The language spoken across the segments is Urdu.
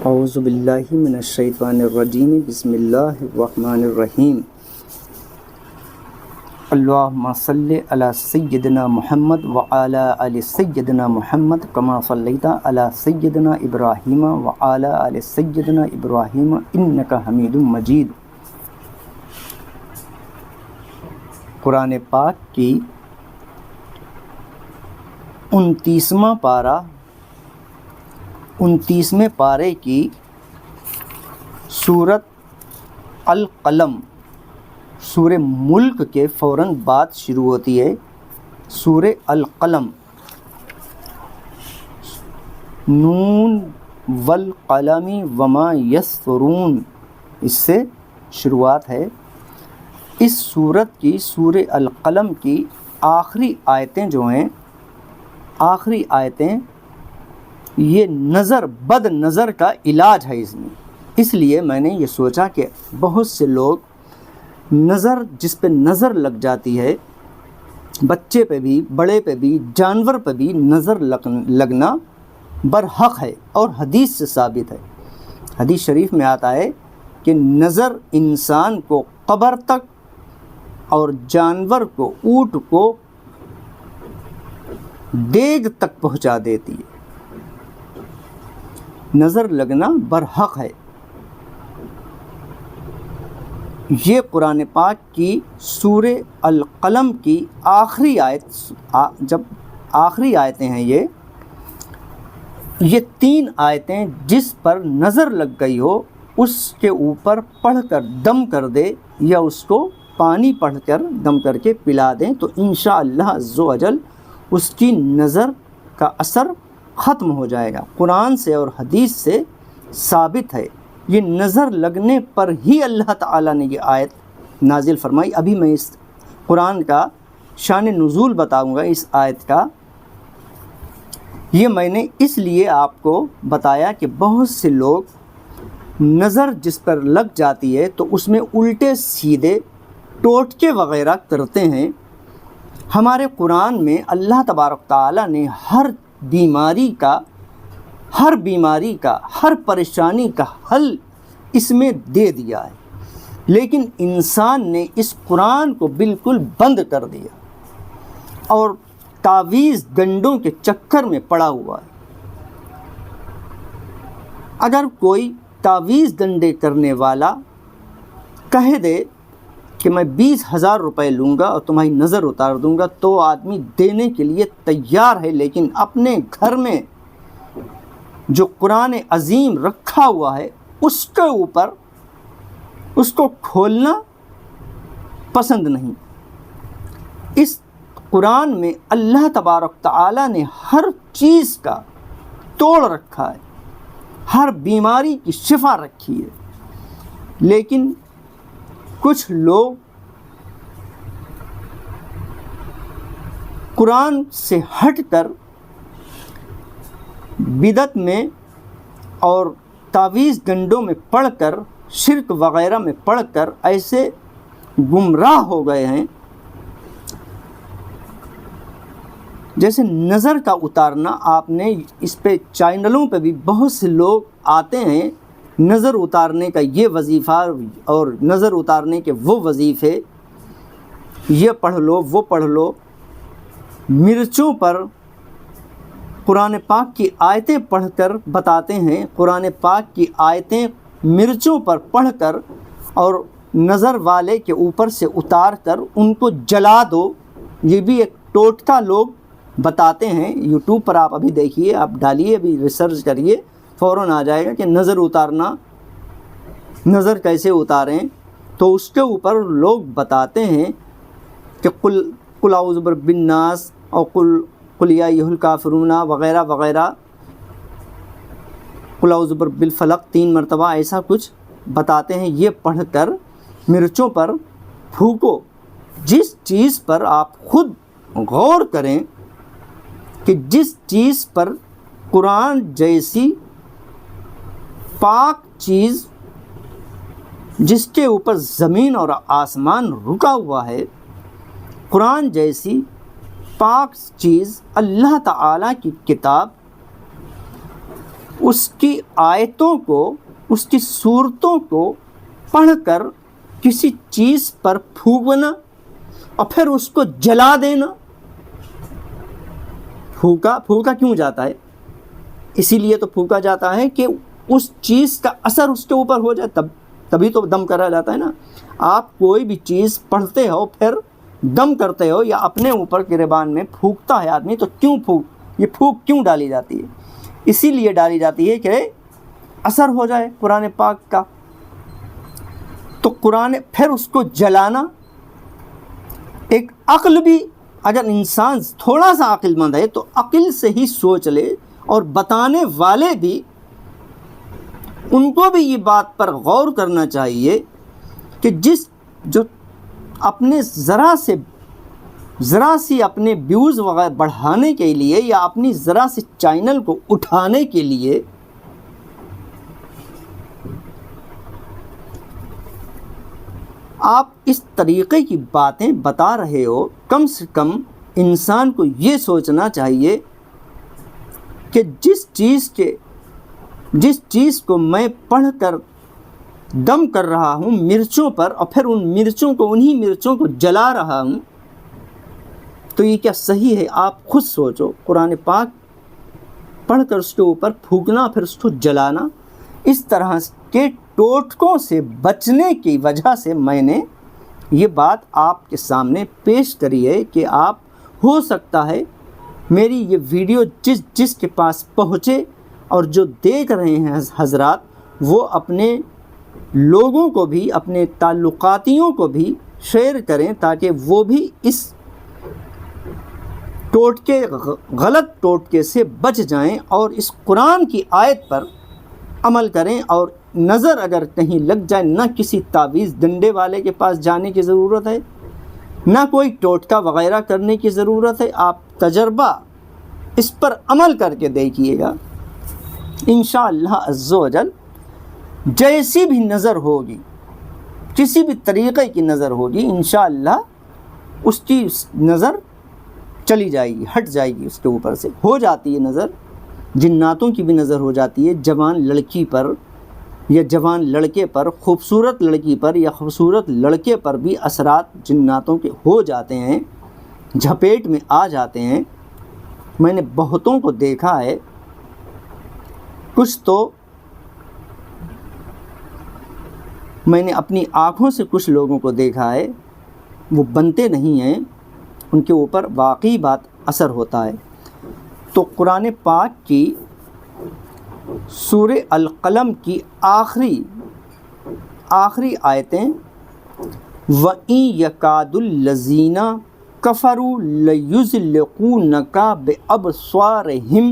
اعوذ باللہ من الشیطان الرجیم بسم اللہ الرحمن الرحیم اللہم صلی علی سیدنا محمد وعلی آل سیدنا محمد کما صلیت علی سیدنا ابراہیم وعلی آل سیدنا ابراہیم انک حمید مجید۔ قرآن پاک کی 29واں پارہ 29ویں پارے کی سورت القلم، سورہ ملک کے فوراً بعد شروع ہوتی ہے سورہ القلم۔ نون والقلم وما یسطرون، اس سے شروعات ہے۔ اس سورت کی سورہ القلم کی آخری آیتیں جو ہیں، آخری آیتیں یہ بد نظر کا علاج ہے اس میں۔ اس لیے میں نے یہ سوچا کہ بہت سے لوگ جس پہ نظر لگ جاتی ہے، بچے پہ بھی، بڑے پہ بھی، جانور پہ بھی نظر لگنا برحق ہے اور حدیث سے ثابت ہے۔ حدیث شریف میں آتا ہے کہ نظر انسان کو قبر تک اور جانور کو، اونٹ کو دیگ تک پہنچا دیتی ہے۔ نظر لگنا برحق ہے۔ یہ قرآن پاک کی سورہ القلم کی آخری آیت، جب آخری آیتیں ہیں یہ 3 آیتیں جس پر نظر لگ گئی ہو اس کے اوپر پڑھ کر دم کر دے، یا اس کو پانی پڑھ کر دم کر کے پلا دیں تو انشاءاللہ عز و جل اس کی نظر کا اثر ختم ہو جائے گا۔ قرآن سے اور حدیث سے ثابت ہے۔ یہ نظر لگنے پر ہی اللہ تعالیٰ نے یہ آیت نازل فرمائی۔ ابھی میں اس قرآن کا شان نزول بتاؤں گا اس آیت کا۔ یہ میں نے اس لیے آپ کو بتایا کہ بہت سے لوگ نظر جس پر لگ جاتی ہے تو اس میں الٹے سیدھے ٹوٹکے وغیرہ کرتے ہیں۔ ہمارے قرآن میں اللہ تبارک تعالیٰ نے ہر بیماری کا، ہر پریشانی کا حل اس میں دے دیا ہے، لیکن انسان نے اس قرآن کو بالکل بند کر دیا اور تعویذ گنڈوں کے چکر میں پڑا ہوا ہے۔ اگر کوئی تعویذ گنڈے کرنے والا کہہ دے کہ میں 20,000 روپے لوں گا اور تمہاری نظر اتار دوں گا تو آدمی دینے کے لیے تیار ہے، لیکن اپنے گھر میں جو قرآن عظیم رکھا ہوا ہے اس کے اوپر اس کو کھولنا پسند نہیں۔ اس قرآن میں اللہ تبارک تعالیٰ نے ہر چیز کا توڑ رکھا ہے، ہر بیماری کی شفا رکھی ہے، لیکن کچھ لوگ قرآن سے ہٹ کر بدعت میں اور تعویذ گنڈوں میں پڑھ کر، شرک وغیرہ میں پڑھ کر ایسے گمراہ ہو گئے ہیں جیسے نظر کا اتارنا۔ آپ نے اس پہ چینلوں پہ بھی بہت سے لوگ آتے ہیں، نظر اتارنے کا یہ وظیفہ اور نظر اتارنے کے وہ وظیفے، یہ پڑھ لو وہ پڑھ لو۔ مرچوں پر قرآن پاک کی آیتیں پڑھ کر بتاتے ہیں، قرآن پاک کی آیتیں مرچوں پر پڑھ کر اور نظر والے کے اوپر سے اتار کر ان کو جلا دو۔ یہ بھی ایک ٹوٹکا لوگ بتاتے ہیں۔ یوٹیوب پر آپ ابھی دیکھیے، آپ ڈالیے، ابھی ریسرچ کریے، فوراً آ جائے گا کہ نظر اتارنا، نظر کیسے اتاریں۔ تو اس کے اوپر لوگ بتاتے ہیں کہ قل اعوذ برب الناس اور قل یا ایھا الکافرون وغیرہ وغیرہ، قل اعوذ برب الفلق 3 مرتبہ ایسا کچھ بتاتے ہیں۔ یہ پڑھ کر مرچوں پر پھونکو۔ جس چیز پر آپ خود غور کریں کہ جس چیز پر قرآن جیسی پاک چیز، جس کے اوپر زمین اور آسمان رکا ہوا ہے، قرآن جیسی پاک چیز، اللہ تعالیٰ کی کتاب، اس کی آیتوں کو، اس کی صورتوں کو پڑھ کر کسی چیز پر پھونکنا اور پھر اس کو جلا دینا۔ پھونکا کیوں جاتا ہے؟ اسی لیے تو پھونکا جاتا ہے کہ اس چیز کا اثر اس کے اوپر ہو جائے، تبھی تو دم کرا جاتا ہے نا۔ آپ کوئی بھی چیز پڑھتے ہو پھر دم کرتے ہو یا اپنے اوپر گریبان میں پھونکتا ہے آدمی، تو یہ پھونک کیوں ڈالی جاتی ہے؟ اسی لیے ڈالی جاتی ہے کہ اثر ہو جائے قرآن پاک کا۔ تو قرآن پھر اس کو جلانا، ایک عقل بھی، اگر انسان تھوڑا سا عقل مند ہے تو عقل سے ہی سوچ لے، اور بتانے والے بھی، ان کو بھی یہ بات پر غور کرنا چاہیے کہ جو اپنے ذرا سی اپنے ویوز وغیرہ بڑھانے کے لیے یا اپنی ذرا سی چینل کو اٹھانے کے لیے آپ اس طریقے کی باتیں بتا رہے ہو، کم سے کم انسان کو یہ سوچنا چاہیے کہ جس چیز کو میں پڑھ کر دم کر رہا ہوں مرچوں پر، اور پھر انہی مرچوں کو جلا رہا ہوں، تو یہ کیا صحیح ہے؟ آپ خود سوچو۔ قرآن پاک پڑھ کر اس کے اوپر پھونکنا پھر اس کو جلانا، اس طرح کے ٹوٹکوں سے بچنے کی وجہ سے میں نے یہ بات آپ کے سامنے پیش کری ہے کہ آپ، ہو سکتا ہے میری یہ ویڈیو جس کے پاس پہنچے اور جو دیکھ رہے ہیں حضرات، وہ اپنے لوگوں کو بھی، اپنے تعلقاتیوں کو بھی شیئر کریں، تاکہ وہ بھی اس غلط ٹوٹکے سے بچ جائیں اور اس قرآن کی آیت پر عمل کریں، اور نظر اگر کہیں لگ جائے، نہ کسی تعویذ ڈنڈے والے کے پاس جانے کی ضرورت ہے، نہ کوئی ٹوٹکا وغیرہ کرنے کی ضرورت ہے۔ آپ تجربہ اس پر عمل کر کے دیکھیے گا، انشاءاللہ عز و جل جیسی بھی نظر ہوگی، کسی بھی طریقے کی نظر ہوگی، انشاءاللہ اس کی نظر چلی جائے گی، ہٹ جائے گی اس کے اوپر سے۔ ہو جاتی ہے نظر، جناتوں کی بھی نظر ہو جاتی ہے، جوان لڑکی پر یا جوان لڑکے پر، خوبصورت لڑکی پر یا خوبصورت لڑکے پر بھی اثرات جناتوں کے ہو جاتے ہیں، جھپیٹ میں آ جاتے ہیں۔ میں نے بہتوں کو دیکھا ہے، کچھ تو میں نے اپنی آنکھوں سے کچھ لوگوں کو دیکھا ہے، وہ بنتے نہیں ہیں، ان کے اوپر واقعی بات اثر ہوتا ہے۔ تو قرآن پاک کی سورہ القلم کی آخری آیتیں، وَإِن يَكَادُ الَّذِينَ كَفَرُوا لَيُزْلِقُونَكَ بِأَبْصَارِهِمْ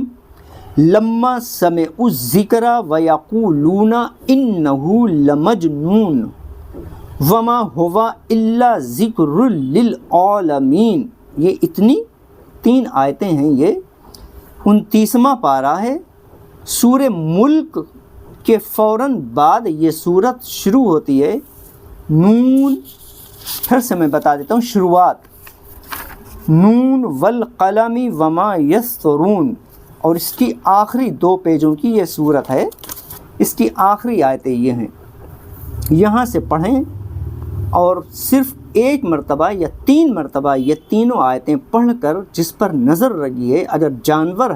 لَمَّا سَمِعُوا الذِّكْرَ وَيَقُولُونَ إِنَّهُ لَمَجْنُونٌ وَمَا هُوَ إِلَّا ذِكْرٌ لِلْعَالَمِينَ۔ یہ اتنی 3 آیتیں ہیں، یہ 29واں پارہ ہے۔ سورہ ملک کے فوراً بعد یہ صورت شروع ہوتی ہے، نون، پھر سے میں بتا دیتا ہوں شروعات، نون والقلم وما یسطرون، اور اس کی آخری 2 پیجوں کی یہ صورت ہے، اس کی آخری آیتیں یہ ہیں۔ یہاں سے پڑھیں اور صرف 1 مرتبہ یا 3 مرتبہ یہ تینوں آیتیں پڑھ کر جس پر نظر لگی ہے، اگر جانور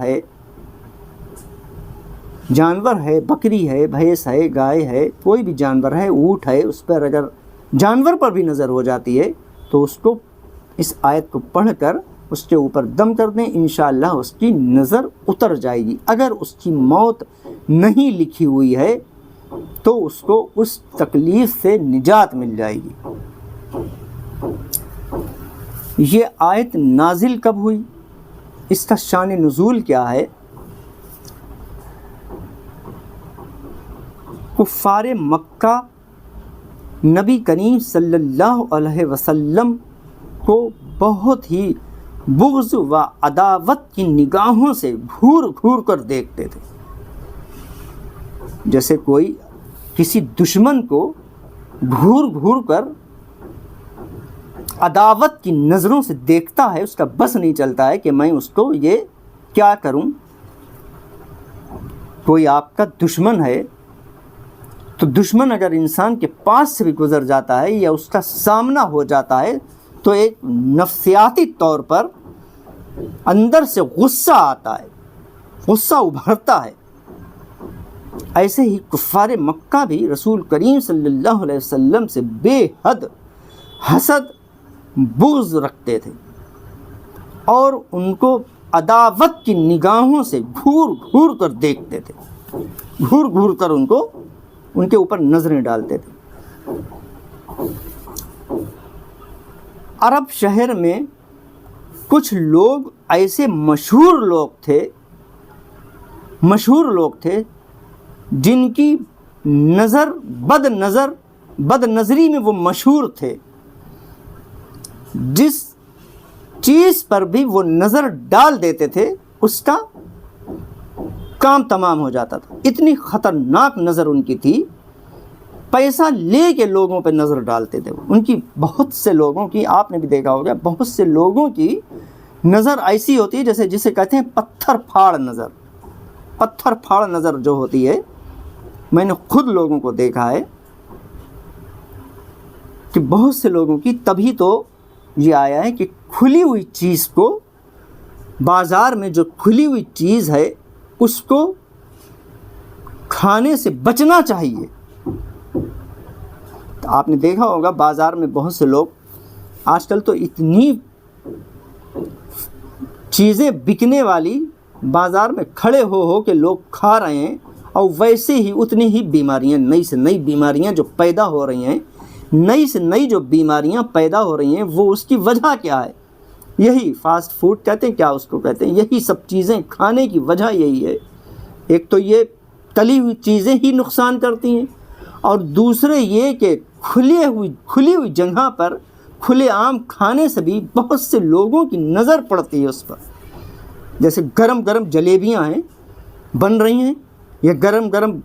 ہے، بکری ہے، بھینس ہے، گائے ہے، کوئی بھی جانور ہے، اونٹ ہے، اس پر اگر جانور پر بھی نظر ہو جاتی ہے تو اس کو، اس آیت کو پڑھ کر اس کے اوپر دم کر دیں، انشاءاللہ اس کی نظر اتر جائے گی۔ اگر اس کی موت نہیں لکھی ہوئی ہے تو اس کو اس تکلیف سے نجات مل جائے گی۔ یہ آیت نازل کب ہوئی؟ اس کا شان نزول کیا ہے؟ کفار مکہ نبی کریم صلی اللہ علیہ وسلم کو بہت ہی بغض و عداوت کی نگاہوں سے گھور گھور کر دیکھتے تھے، جیسے کوئی کسی دشمن کو گھور گھور کر عداوت کی نظروں سے دیکھتا ہے، اس کا بس نہیں چلتا ہے کہ میں اس کو یہ کیا کروں۔ کوئی آپ کا دشمن ہے تو دشمن اگر انسان کے پاس سے بھی گزر جاتا ہے یا اس کا سامنا ہو جاتا ہے تو ایک نفسیاتی طور پر اندر سے غصہ آتا ہے، غصہ ابھرتا ہے۔ ایسے ہی کفار مکہ بھی رسول کریم صلی اللہ علیہ وسلم سے بے حد حسد، بغض رکھتے تھے اور ان کو عداوت کی نگاہوں سے گھور گھور کر دیکھتے تھے، گھور گھور کر ان کے اوپر نظریں ڈالتے تھے۔ عرب شہر میں کچھ لوگ ایسے مشہور لوگ تھے جن کی بد نظری میں وہ مشہور تھے، جس چیز پر بھی وہ نظر ڈال دیتے تھے اس کا کام تمام ہو جاتا تھا۔ اتنی خطرناک نظر ان کی تھی، پیسہ لے کے لوگوں پہ نظر ڈالتے تھے۔ ان کی بہت سے لوگوں کی، آپ نے بھی دیکھا ہوگا، بہت سے لوگوں کی نظر ایسی ہوتی ہے جسے کہتے ہیں پتھر پھاڑ نظر۔ پتھر پھاڑ نظر جو ہوتی ہے، میں نے خود لوگوں کو دیکھا ہے کہ بہت سے لوگوں کی، تبھی تو یہ آیا ہے کہ کھلی ہوئی چیز کو، بازار میں جو کھلی ہوئی چیز ہے اس کو کھانے سے بچنا چاہیے۔ تو آپ نے دیکھا ہوگا بازار میں بہت سے لوگ، آج کل تو اتنی چیزیں بکنے والی بازار میں کھڑے ہو کے لوگ کھا رہے ہیں، اور ویسے ہی اتنی ہی بیماریاں، نئی سے نئی بیماریاں جو پیدا ہو رہی ہیں، نئی سے نئی جو بیماریاں پیدا ہو رہی ہیں، وہ اس کی وجہ کیا ہے؟ یہی فاسٹ فوڈ کہتے ہیں، کیا اس کو کہتے ہیں، یہی سب چیزیں کھانے کی وجہ یہی ہے۔ ایک تو یہ تلی ہوئی چیزیں ہی نقصان کرتی ہیں، اور دوسرے یہ کہ کھلی ہوئی جگہ پر کھلے عام کھانے سے بھی بہت سے لوگوں کی نظر پڑتی ہے اس پر۔ جیسے گرم گرم جلیبیاں ہیں، بن رہی ہیں، یا گرم گرم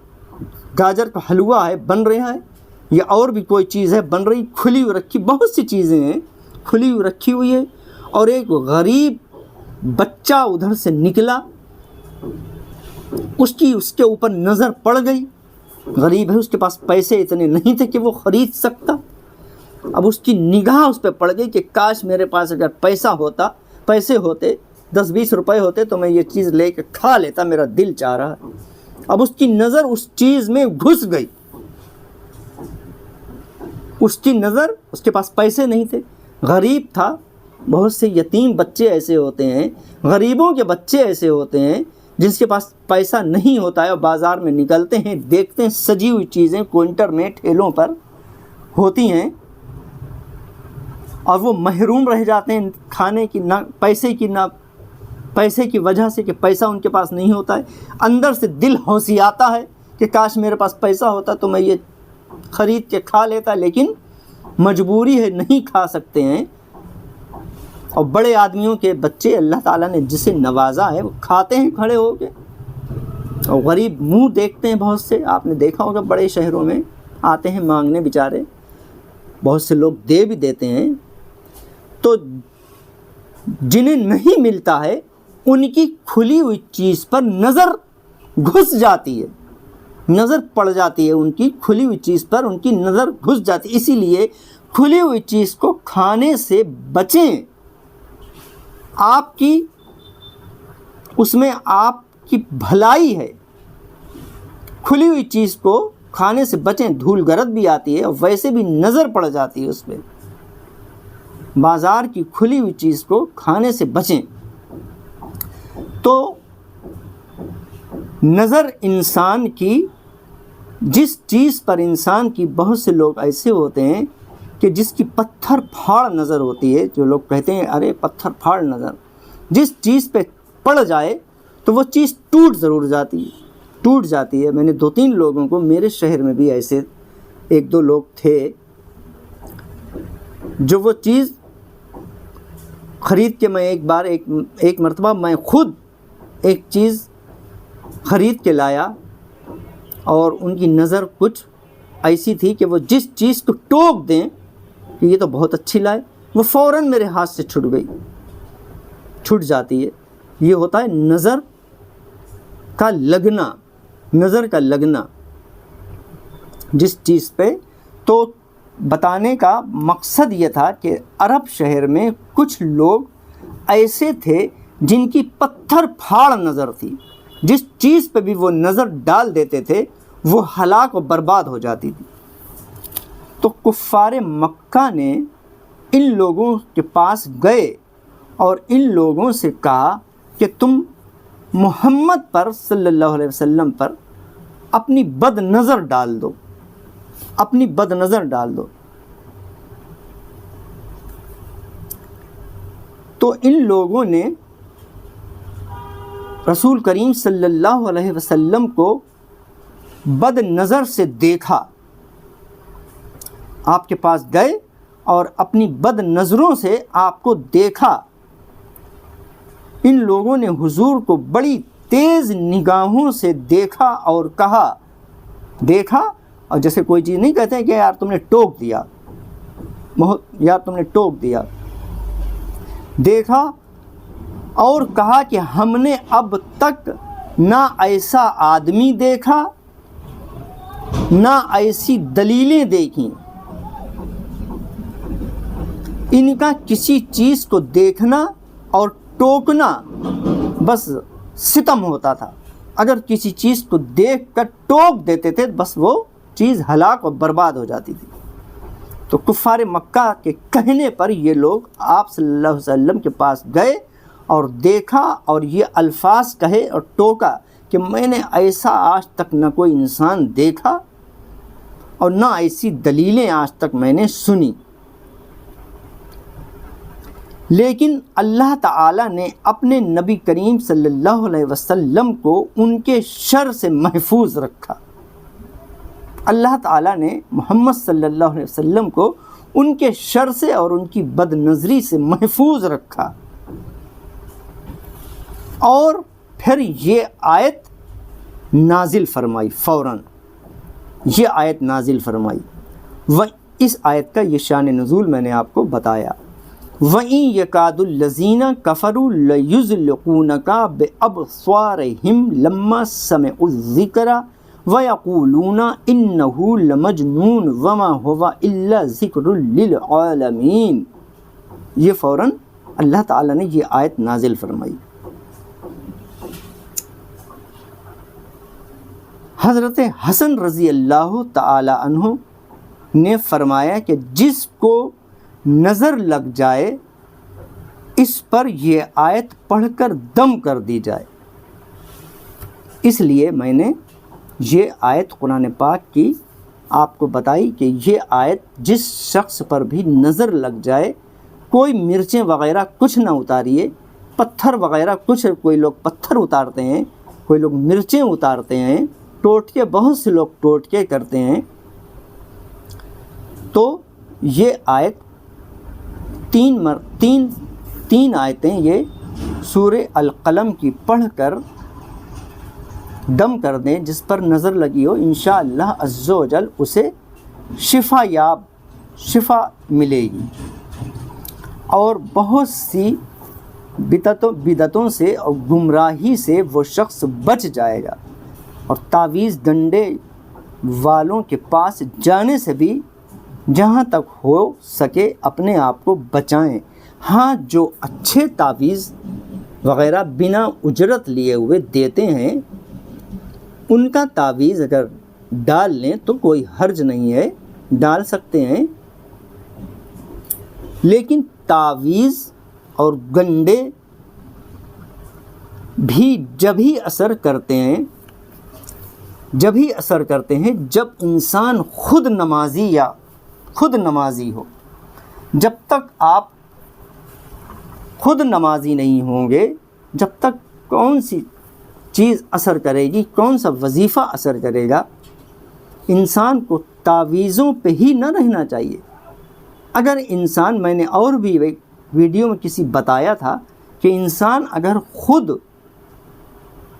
گاجر کا حلوہ ہے، بن رہا ہے، یا اور بھی کوئی چیز ہے بن رہی، کھلی ہوئی رکھی، بہت سی چیزیں ہیں کھلی ہوئی رکھی ہوئی ہے، اور ایک غریب بچہ ادھر سے نکلا، اس کے اوپر نظر پڑ گئی۔ غریب ہے، اس کے پاس پیسے اتنے نہیں تھے کہ وہ خرید سکتا، اب اس کی نگاہ اس پہ پڑ گئی کہ کاش میرے پاس اگر پیسے ہوتے 10-20 روپے ہوتے تو میں یہ چیز لے کے کھا لیتا، میرا دل چاہ رہا ہے۔ اب اس کی نظر اس چیز میں گھس گئی، اس کی نظر، اس کے پاس پیسے نہیں تھے، غریب تھا۔ بہت سے یتیم بچے ایسے ہوتے ہیں، غریبوں کے بچے ایسے ہوتے ہیں جس کے پاس پیسہ نہیں ہوتا ہے، اور بازار میں نکلتے ہیں، دیکھتے ہیں سجی ہوئی چیزیں کوئنٹر میں ٹھیلوں پر ہوتی ہیں، اور وہ محروم رہ جاتے ہیں کھانے کی، نہ پیسے کی وجہ سے، کہ پیسہ ان کے پاس نہیں ہوتا ہے۔ اندر سے دل ہوسیاتا ہے کہ کاش میرے پاس پیسہ ہوتا تو میں یہ خرید کے کھا لیتا، لیکن مجبوری ہے، نہیں کھا سکتے ہیں۔ اور بڑے آدمیوں کے بچے اللہ تعالیٰ نے جسے نوازا ہے وہ کھاتے ہیں کھڑے ہو کے، اور غریب منہ دیکھتے ہیں۔ بہت سے آپ نے دیکھا ہوگا بڑے شہروں میں آتے ہیں مانگنے، بیچارے بہت سے لوگ دے بھی دیتے ہیں۔ تو جنہیں نہیں ملتا ہے ان کی کھلی ہوئی چیز پر نظر گھس جاتی ہے، نظر پڑ جاتی ہے، ان کی کھلی ہوئی چیز پر ان کی نظر گھس جاتی ہے۔ اسی لیے کھلی ہوئی چیز کو کھانے سے بچیں۔ اس میں آپ کی بھلائی ہے، کھلی ہوئی چیز کو کھانے سے بچیں۔ دھول گرد بھی آتی ہے اور ویسے بھی نظر پڑ جاتی ہے اس پہ۔ بازار کی کھلی ہوئی چیز کو کھانے سے بچیں۔ تو نظر انسان کی، جس چیز پر انسان کی، بہت سے لوگ ایسے ہوتے ہیں کہ جس کی پتھر پھاڑ نظر ہوتی ہے، جو لوگ کہتے ہیں ارے پتھر پھاڑ نظر، جس چیز پہ پڑ جائے تو وہ چیز ٹوٹ جاتی ہے۔ میں نے 2-3 لوگوں کو، میرے شہر میں بھی ایسے 1-2 لوگ تھے جو وہ چیز خرید کے، میں ایک مرتبہ میں خود ایک چیز خرید کے لایا، اور ان کی نظر کچھ ایسی تھی کہ وہ جس چیز کو ٹوک دیں کہ یہ تو بہت اچھی لائے، وہ فوراً میرے ہاتھ سے چھٹ جاتی ہے۔ یہ ہوتا ہے نظر کا لگنا، نظر کا لگنا جس چیز پہ، تو بتانے کا مقصد یہ تھا کہ عرب شہر میں کچھ لوگ ایسے تھے جن کی پتھر پھاڑ نظر تھی، جس چیز پہ بھی وہ نظر ڈال دیتے تھے وہ ہلاک و برباد ہو جاتی تھی۔ تو کفار مکہ نے ان لوگوں کے پاس گئے اور ان لوگوں سے کہا کہ تم محمد پر صلی اللہ علیہ وسلم پر اپنی بد نظر ڈال دو، اپنی بد نظر ڈال دو۔ تو ان لوگوں نے رسول کریم صلی اللہ علیہ وسلم کو بد نظر سے دیکھا، آپ کے پاس گئے اور اپنی بد نظروں سے آپ کو دیکھا۔ ان لوگوں نے حضور کو بڑی تیز نگاہوں سے دیکھا اور کہا، دیکھا اور جیسے کوئی چیز نہیں کہتے کہ یار تم نے ٹوک دیا، یار تم نے ٹوک دیا، دیکھا اور کہا کہ ہم نے اب تک نہ ایسا آدمی دیکھا نہ ایسی دلیلیں دیکھیں۔ ان کا کسی چیز کو دیکھنا اور ٹوکنا بس ستم ہوتا تھا، اگر کسی چیز کو دیکھ کر ٹوک دیتے تھے بس وہ چیز ہلاک اور برباد ہو جاتی تھی۔ تو کفار مکہ کے کہنے پر یہ لوگ آپ صلی اللہ علیہ وسلم کے پاس گئے اور دیکھا اور یہ الفاظ کہے اور ٹوکا کہ میں نے ایسا آج تک نہ کوئی انسان دیکھا اور نہ ایسی دلیلیں آج تک میں نے سنی۔ لیکن اللہ تعالیٰ نے اپنے نبی کریم صلی اللہ علیہ وسلم کو ان کے شر سے محفوظ رکھا۔ اللہ تعالیٰ نے محمد صلی اللہ علیہ وسلم کو ان کے شر سے اور ان کی بد نظری سے محفوظ رکھا، اور پھر یہ آیت نازل فرمائی، فوراً یہ آیت نازل فرمائی۔ اس آیت کا یہ شان نزول میں نے آپ کو بتایا۔ وَإِن يَكَادُ الَّذِينَ كَفَرُوا لَيُزْلِقُونَكَ بِأَبْصَارِهِمْ لَمَّا سَمِعُوا الذِّكْرَ وَيَقُولُونَ إِنَّهُ لَمَجْنُونٌ وَمَا هُوَ إِلَّا ذِكْرٌ لِّلْعَالَمِينَ۔ یہ فوراً اللہ تعالیٰ نے یہ آیت نازل فرمائی۔ حضرت حسن رضی اللہ تعالی عنہ نے فرمایا کہ جس کو نظر لگ جائے اس پر یہ آیت پڑھ کر دم کر دی جائے۔ اس لیے میں نے یہ آیت قرآن پاک کی آپ کو بتائی کہ یہ آیت جس شخص پر بھی نظر لگ جائے، کوئی مرچیں وغیرہ کچھ نہ اتاریے، پتھر وغیرہ کچھ، کوئی لوگ پتھر اتارتے ہیں، کوئی لوگ مرچیں اتارتے ہیں، ٹوٹکے، بہت سے لوگ ٹوٹکے کرتے ہیں۔ تو یہ آیت تین آیتیں یہ سورہ القلم کی پڑھ کر دم کر دیں، جس پر نظر لگی ہو انشاءاللہ عز و جل اسے شفا ملے گی، اور بہت سی بدعتوں سے اور گمراہی سے وہ شخص بچ جائے گا، اور تعویذ ڈنڈے والوں کے پاس جانے سے بھی جہاں تک ہو سکے اپنے آپ کو بچائیں۔ ہاں، جو اچھے تعویذ وغیرہ بنا اجرت لیے ہوئے دیتے ہیں ان کا تعویذ اگر ڈال لیں تو کوئی حرج نہیں ہے، ڈال سکتے ہیں، لیکن تعویذ اور گنڈے بھی جب ہی اثر کرتے ہیں جب انسان خود نمازی ہو۔ جب تک آپ خود نمازی نہیں ہوں گے، جب تک کون سی چیز اثر کرے گی، کون سا وظیفہ اثر کرے گا؟ انسان کو تعویذوں پہ ہی نہ رہنا چاہیے۔ اگر انسان، میں نے اور بھی ویڈیو میں کسی بتایا تھا کہ انسان اگر خود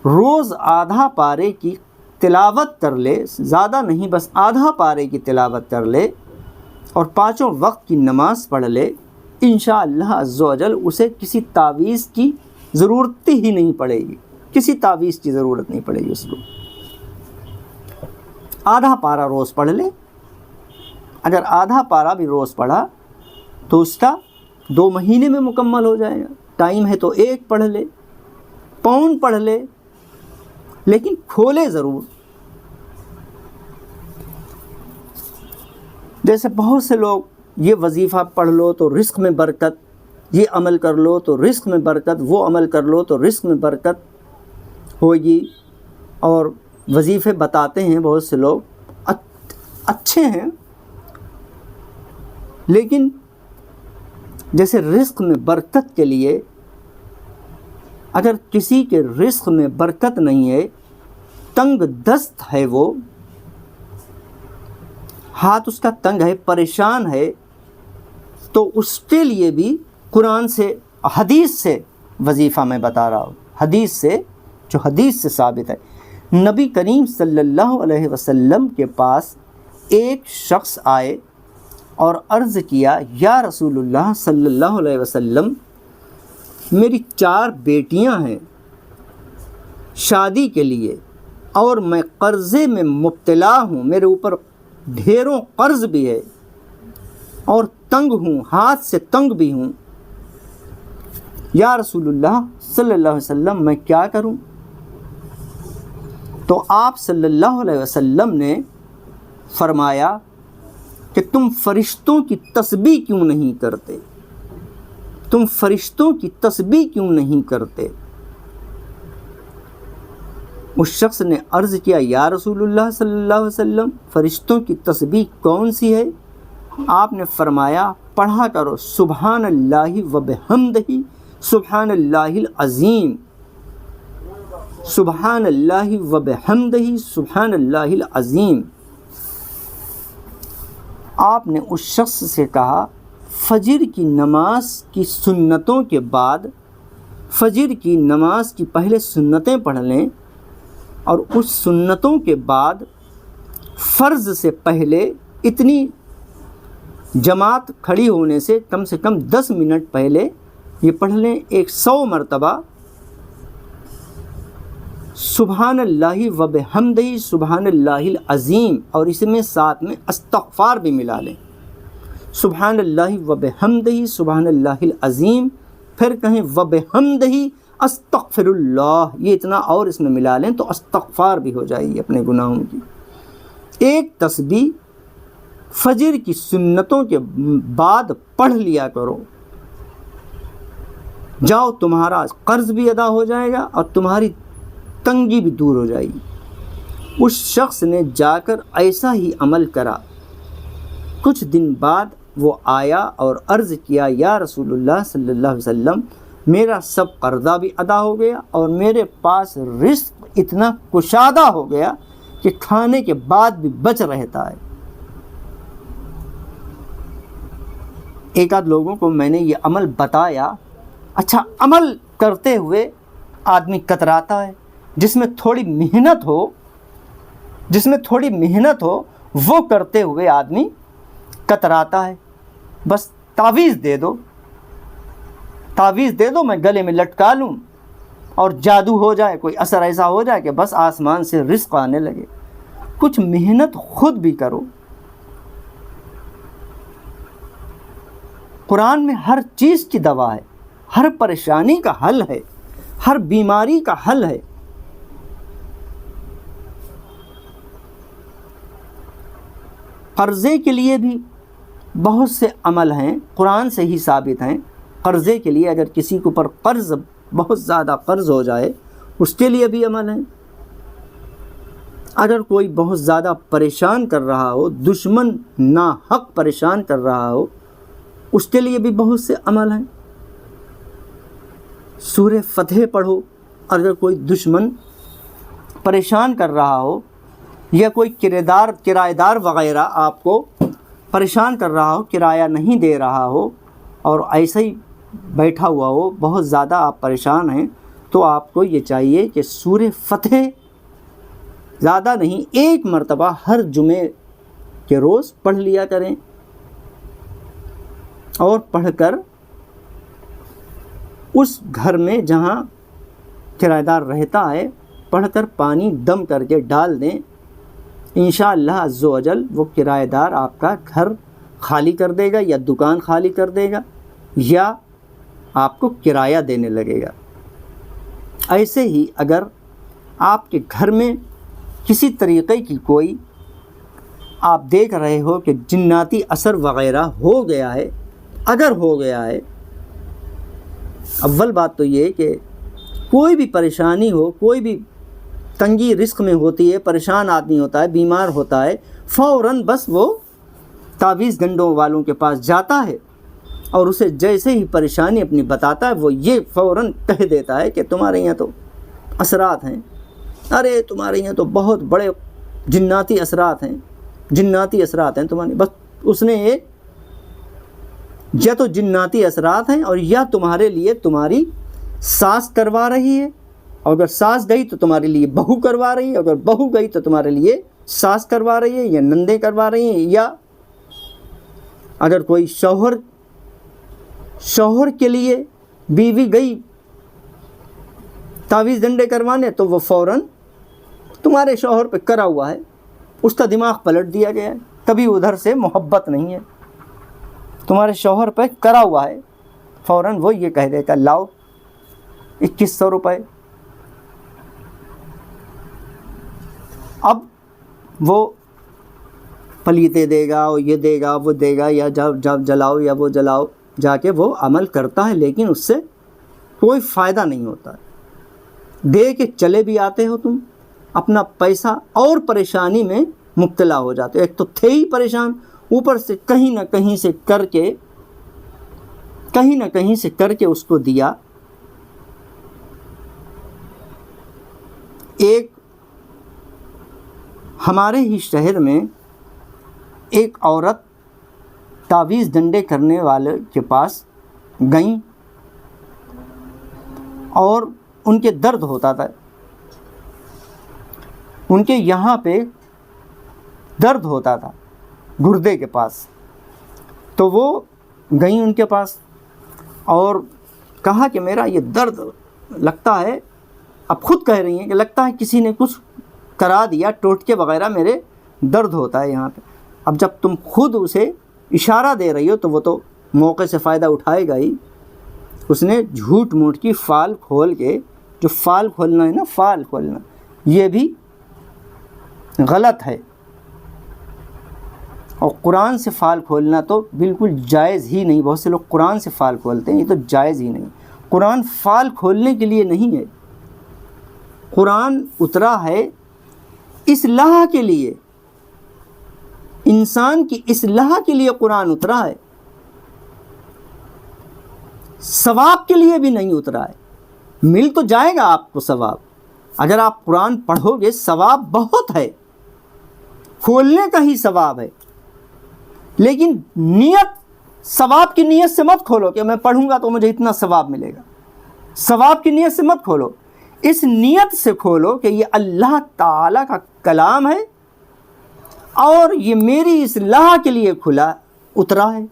روز آدھا پارے کی تلاوت کر لے، زیادہ نہیں بس آدھا پارے کی تلاوت کر لے اور 5 وقت کی نماز پڑھ لے، انشاءاللہ عز و جل اسے کسی تعویذ کی ضرورت ہی نہیں پڑے گی، کسی تعویذ کی ضرورت نہیں پڑے گی اس کو۔ آدھا پارا روز پڑھ لے. اگر آدھا پارا بھی روز پڑھا تو اس کا 2 مہینے میں مکمل ہو جائے گا. ٹائم ہے تو 1 پڑھ لے، پون پڑھ لے، لیکن کھولے ضرور. جیسے بہت سے لوگ یہ وظیفہ پڑھ لو تو رزق میں برکت، یہ عمل کر لو تو رزق میں برکت، وہ عمل کر لو تو رزق میں برکت ہوگی، اور وظیفے بتاتے ہیں بہت سے لوگ، اچھے ہیں، لیکن جیسے رزق میں برکت کے لیے اگر کسی کے رزق میں برکت نہیں ہے، تنگ دست ہے، وہ ہاتھ اس کا تنگ ہے، پریشان ہے، تو اس کے لیے بھی قرآن سے، حدیث سے وظیفہ میں بتا رہا ہوں، حدیث سے، جو حدیث سے ثابت ہے. نبی کریم صلی اللہ علیہ وسلم کے پاس ایک شخص آئے اور عرض کیا، یا رسول اللہ صلی اللہ علیہ وسلم، میری 4 بیٹیاں ہیں شادی کے لیے، اور میں قرضے میں مبتلا ہوں، میرے اوپر ڈھیروں قرض بھی ہے، اور تنگ ہوں، ہاتھ سے تنگ بھی ہوں، یا رسول اللہ صلی اللہ علیہ وسلم میں کیا کروں؟ تو آپ صلی اللہ علیہ وسلم نے فرمایا کہ تم فرشتوں کی تسبیح کیوں نہیں کرتے؟ تم فرشتوں کی تسبیح کیوں نہیں کرتے؟ اس شخص نے عرض کیا، یا رسول اللہ صلی اللہ علیہ وسلم، فرشتوں کی تسبیح کون سی ہے؟ آپ نے فرمایا، پڑھا کرو سبحان اللہ و بحمدہ سبحان اللہ العظیم، سبحان اللہ و بحمدہ سبحان اللہ العظیم. آپ نے اس شخص سے کہا، فجر کی نماز کی سنتوں کے بعد، فجر کی نماز کی پہلے سنتیں پڑھ لیں، اور اس سنتوں کے بعد فرض سے پہلے اتنی جماعت کھڑی ہونے سے کم 10 منٹ پہلے یہ پڑھ لیں 100 مرتبہ سبحان اللہ و بحمدہ سبحان اللہ العظیم، اور اس میں ساتھ میں استغفار بھی ملا لیں، سبحان اللہ و بحمدہ سبحان اللہ العظیم، پھر کہیں و بحمدہ استغفر اللہ، یہ اتنا اور اس میں ملا لیں تو استغفار بھی ہو جائے گی اپنے گناہوں کی. ایک تسبیح فجر کی سنتوں کے بعد پڑھ لیا کرو، جاؤ تمہارا قرض بھی ادا ہو جائے گا اور تمہاری تنگی بھی دور ہو جائے گی. اس شخص نے جا کر ایسا ہی عمل کرا. کچھ دن بعد وہ آیا اور عرض کیا، یا رسول اللہ صلی اللہ علیہ وسلم، میرا سب قرضہ بھی ادا ہو گیا اور میرے پاس رزق اتنا کشادہ ہو گیا کہ کھانے کے بعد بھی بچ رہتا ہے. ایک آدھ لوگوں کو میں نے یہ عمل بتایا. اچھا، عمل کرتے ہوئے آدمی کتراتا ہے، جس میں تھوڑی محنت ہو وہ کرتے ہوئے آدمی کتراتا ہے. بس تعویذ دے دو، میں گلے میں لٹکا لوں اور جادو ہو جائے، کوئی اثر ایسا ہو جائے کہ بس آسمان سے رزق آنے لگے. کچھ محنت خود بھی کرو. قرآن میں ہر چیز کی دوا ہے، ہر پریشانی کا حل ہے، ہر بیماری کا حل ہے. قرضے کے لیے بھی بہت سے عمل ہیں، قرآن سے ہی ثابت ہیں. قرضے کے لیے اگر کسی کے اوپر قرض، بہت زیادہ قرض ہو جائے، اس کے لیے بھی عمل ہیں. اگر کوئی بہت زیادہ پریشان کر رہا ہو، دشمن ناحق پریشان کر رہا ہو، اس کے لیے بھی بہت سے عمل ہیں. سورہ فتح پڑھو. اگر کوئی دشمن پریشان کر رہا ہو، یا کوئی کرایہ دار وغیرہ آپ کو پریشان کر رہا ہو، کرایہ نہیں دے رہا ہو اور ایسے ہی بیٹھا ہوا ہو، بہت زیادہ آپ پریشان ہیں، تو آپ کو یہ چاہیے کہ سورہ فتح زیادہ نہیں 1 مرتبہ ہر جمعے کے روز پڑھ لیا کریں، اور پڑھ کر اس گھر میں جہاں کرایہ دار رہتا ہے، پڑھ کر پانی دم کر کے ڈال دیں انشاءاللہ عز و جل وہ کرایہ دار آپ کا گھر خالی کر دے گا یا دکان خالی کر دے گا یا آپ کو کرایہ دینے لگے گا۔ ایسے ہی اگر آپ کے گھر میں کسی طریقے کی کوئی آپ دیکھ رہے ہو کہ جناتی اثر وغیرہ ہو گیا ہے، اگر ہو گیا ہے، اول بات تو یہ کہ کوئی بھی پریشانی ہو، کوئی بھی تنگی رزق میں ہوتی ہے، پریشان آدمی ہوتا ہے، بیمار ہوتا ہے، فوراً بس وہ تعویذ گنڈوں والوں کے پاس جاتا ہے اور اسے جیسے ہی پریشانی اپنی بتاتا ہے وہ یہ فوراً کہہ دیتا ہے کہ تمہارے یہاں تو اثرات ہیں، ارے تمہارے یہاں تو بہت بڑے جناتی اثرات ہیں تمہارے، بس اس نے ایک یا تو جناتی اثرات ہیں اور یا تمہارے لیے تمہاری ساس کروا رہی ہے، اور اگر ساس گئی تو تمہارے لیے بہو کروا رہی ہے، اگر بہو گئی تو تمہارے لیے ساس کروا رہی ہے یا نندیں کروا رہی ہیں، یا اگر کوئی شوہر کے لیے بیوی گئی تعویذ ڈنڈے کروانے تو وہ فوراً تمہارے شوہر پہ کرا ہوا ہے، اس کا دماغ پلٹ دیا گیا ہے، کبھی ادھر سے محبت نہیں ہے، تمہارے شوہر پہ کرا ہوا ہے، فوراً وہ یہ کہہ دیتا لاؤ 2100 روپے۔ اب وہ پلیتے دے گا، اور یہ دے گا، وہ دے گا، یا جب جلاؤ یا وہ جلاؤ، جا کے وہ عمل کرتا ہے لیکن اس سے کوئی فائدہ نہیں ہوتا ہے، دے کے چلے بھی آتے ہو تم، اپنا پیسہ اور پریشانی میں مبتلا ہو جاتے ہو، ایک تو تھے ہی پریشان، اوپر سے کہیں نہ کہیں سے کر کے اس کو دیا۔ ایک ہمارے ہی شہر میں ایک عورت تعویذ ڈنڈے کرنے والے کے پاس گئیں اور ان کے درد ہوتا تھا، ان کے یہاں پہ درد ہوتا تھا گردے کے پاس، تو وہ گئیں ان کے پاس اور کہا کہ میرا یہ درد لگتا ہے، اب خود کہہ رہی ہیں کہ لگتا ہے کسی نے کچھ کرا دیا، ٹوٹکے وغیرہ میرے درد ہوتا ہے یہاں پہ۔ اب جب تم خود اسے اشارہ دے رہی ہو تو وہ تو موقع سے فائدہ اٹھائے گا ہی۔ اس نے جھوٹ موٹ کی فال کھول کے، جو فال کھولنا ہے نا، فال کھولنا یہ بھی غلط ہے، اور قرآن سے فال کھولنا تو بالکل جائز ہی نہیں۔ بہت سے لوگ قرآن سے فال کھولتے ہیں، یہ تو جائز ہی نہیں۔ قرآن فال کھولنے کے لیے نہیں ہے، قرآن اترا ہے اصلاح کے لیے، انسان کی اصلاح کے لیے قرآن اترا ہے، ثواب کے لیے بھی نہیں اترا ہے۔ مل تو جائے گا آپ کو ثواب، اگر آپ قرآن پڑھو گے ثواب بہت ہے، کھولنے کا ہی ثواب ہے، لیکن نیت، ثواب کی نیت سے مت کھولو کہ میں پڑھوں گا تو مجھے اتنا ثواب ملے گا، ثواب کی نیت سے مت کھولو، اس نیت سے کھولو کہ یہ اللہ تعالیٰ کا کلام ہے اور یہ میری اصلاح کے لیے اترا ہے،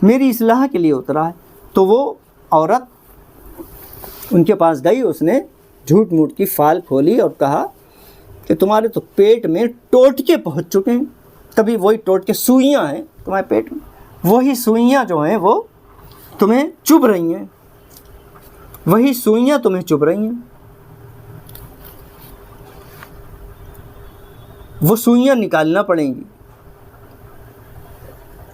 میری اصلاح کے لیے اترا ہے۔ تو وہ عورت ان کے پاس گئی، اس نے جھوٹ موٹ کی فال کھولی اور کہا کہ تمہارے تو پیٹ میں ٹوٹکے پہنچ چکے ہیں، تبھی وہی ٹوٹکے، سوئیاں ہیں تمہارے پیٹ میں، وہی سوئیاں جو ہیں وہ تمہیں چبھ رہی ہیں، وہی سوئیاں تمہیں چبھ رہی ہیں، وہ سوئیاں نکالنا پڑیں گی،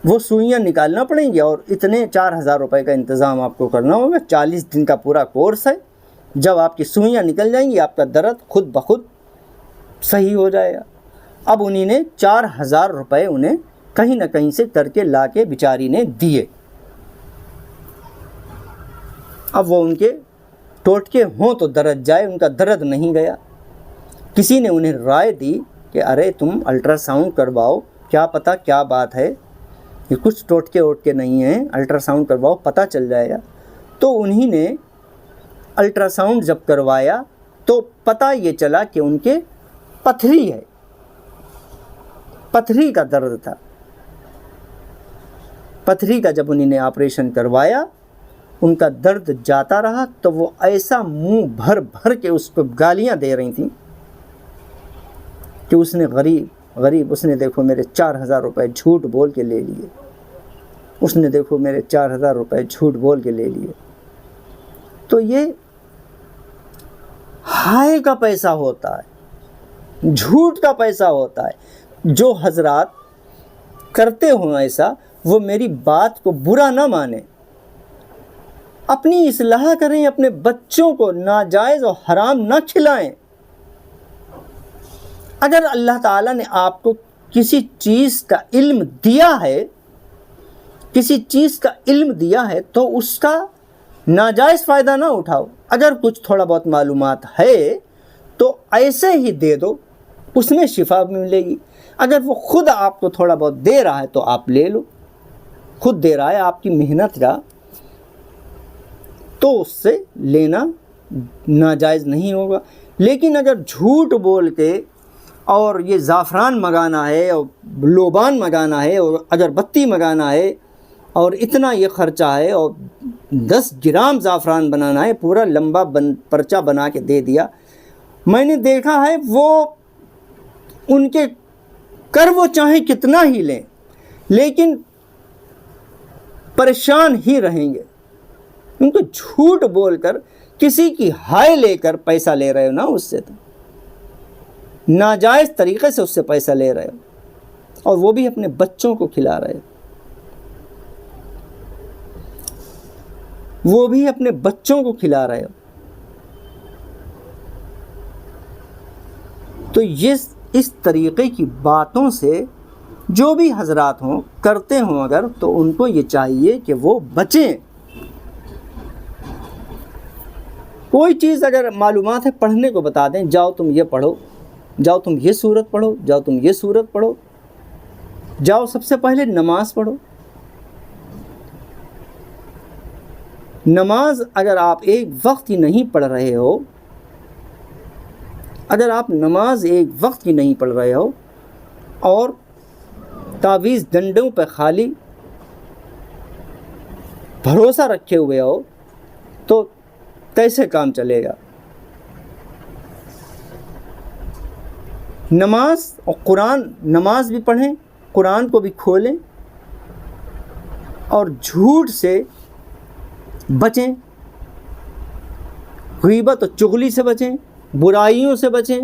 وہ سوئیاں نکالنا پڑیں گی، اور اتنے 4000 روپے کا انتظام آپ کو کرنا ہوگا، 40 دن کا پورا کورس ہے، جب آپ کی سوئیاں نکل جائیں گی آپ کا درد خود بخود صحیح ہو جائے گا۔ اب انہی نے 4000 روپے انہیں کہیں نہ کہیں سے کر کے لا کے بیچاری نے دیے۔ اب وہ ان کے ٹوٹکے ہوں تو درد جائے، ان کا درد نہیں گیا۔ کسی نے انہیں رائے دی کہ ارے تم الٹرا ساؤنڈ کرواؤ، کیا پتہ کیا بات ہے، یہ کچھ ٹوٹکے ووٹکے نہیں ہیں، الٹرا ساؤنڈ کرواؤ پتہ چل جائے گا۔ تو انہی نے الٹرا ساؤنڈ جب کروایا تو پتہ یہ چلا کہ ان کے پتھری ہے، پتھری کا درد تھا۔ پتھری کا جب انہی نے آپریشن کروایا، ان کا درد جاتا رہا، تو وہ ایسا منہ بھر بھر کے اس کو گالیاں دے رہی تھیں کہ اس نے غریب اس نے دیکھو میرے 4,000 روپے جھوٹ بول کے لے لیے، اس نے دیکھو میرے 4,000 روپے جھوٹ بول کے لے لیے۔ تو یہ ہائے کا پیسہ ہوتا ہے، جھوٹ کا پیسہ ہوتا ہے۔ جو حضرات کرتے ہوں ایسا، وہ میری بات کو برا نہ مانیں، اپنی اصلاح کریں، اپنے بچوں کو ناجائز اور حرام نہ کھلائیں۔ اگر اللہ تعالیٰ نے آپ کو کسی چیز کا علم دیا ہے، کسی چیز کا علم دیا ہے، تو اس کا ناجائز فائدہ نہ اٹھاؤ۔ اگر کچھ تھوڑا بہت معلومات ہے تو ایسے ہی دے دو، اس میں شفا ملے گی۔ اگر وہ خود آپ کو تھوڑا بہت دے رہا ہے تو آپ لے لو، خود دے رہا ہے آپ کی محنت کا، تو اس سے لینا ناجائز نہیں ہوگا۔ لیکن اگر جھوٹ بول کے اور یہ زعفران منگانا ہے اور لوبان منگانا ہے اور اگربتی منگانا ہے اور اتنا یہ خرچہ ہے اور 10 گرام زعفران بنانا ہے، پورا لمبا پرچہ بنا کے دے دیا، میں نے دیکھا ہے وہ ان کے وہ چاہیں کتنا ہی لیں لیکن پریشان ہی رہیں گے۔ ان کو جھوٹ بول کر کسی کی ہائے لے کر پیسہ لے رہے ہو نا، اس سے تو ناجائز طریقے سے اس سے پیسہ لے رہے ہو، اور وہ بھی اپنے بچوں کو کھلا رہے ہو، وہ بھی اپنے بچوں کو کھلا رہے ہو۔ تو اس طریقے کی باتوں سے جو بھی حضرات ہوں کرتے ہوں اگر، تو ان کو یہ چاہیے کہ وہ بچیں۔ کوئی چیز اگر معلومات ہے پڑھنے کو بتا دیں، جاؤ تم یہ پڑھو، جاؤ تم یہ سورت پڑھو، جاؤ تم یہ سورت پڑھو، جاؤ سب سے پہلے نماز پڑھو۔ نماز اگر آپ ایک وقت کی نہیں پڑھ رہے ہو، اگر آپ نماز ایک وقت کی نہیں پڑھ رہے ہو اور تعویذ ڈنڈوں پہ خالی بھروسہ رکھے ہوئے ہو، تو کیسے کام چلے گا؟ نماز اور قرآن، نماز بھی پڑھیں، قرآن کو بھی کھولیں، اور جھوٹ سے بچیں، غیبت اور چغلی سے بچیں، برائیوں سے بچیں،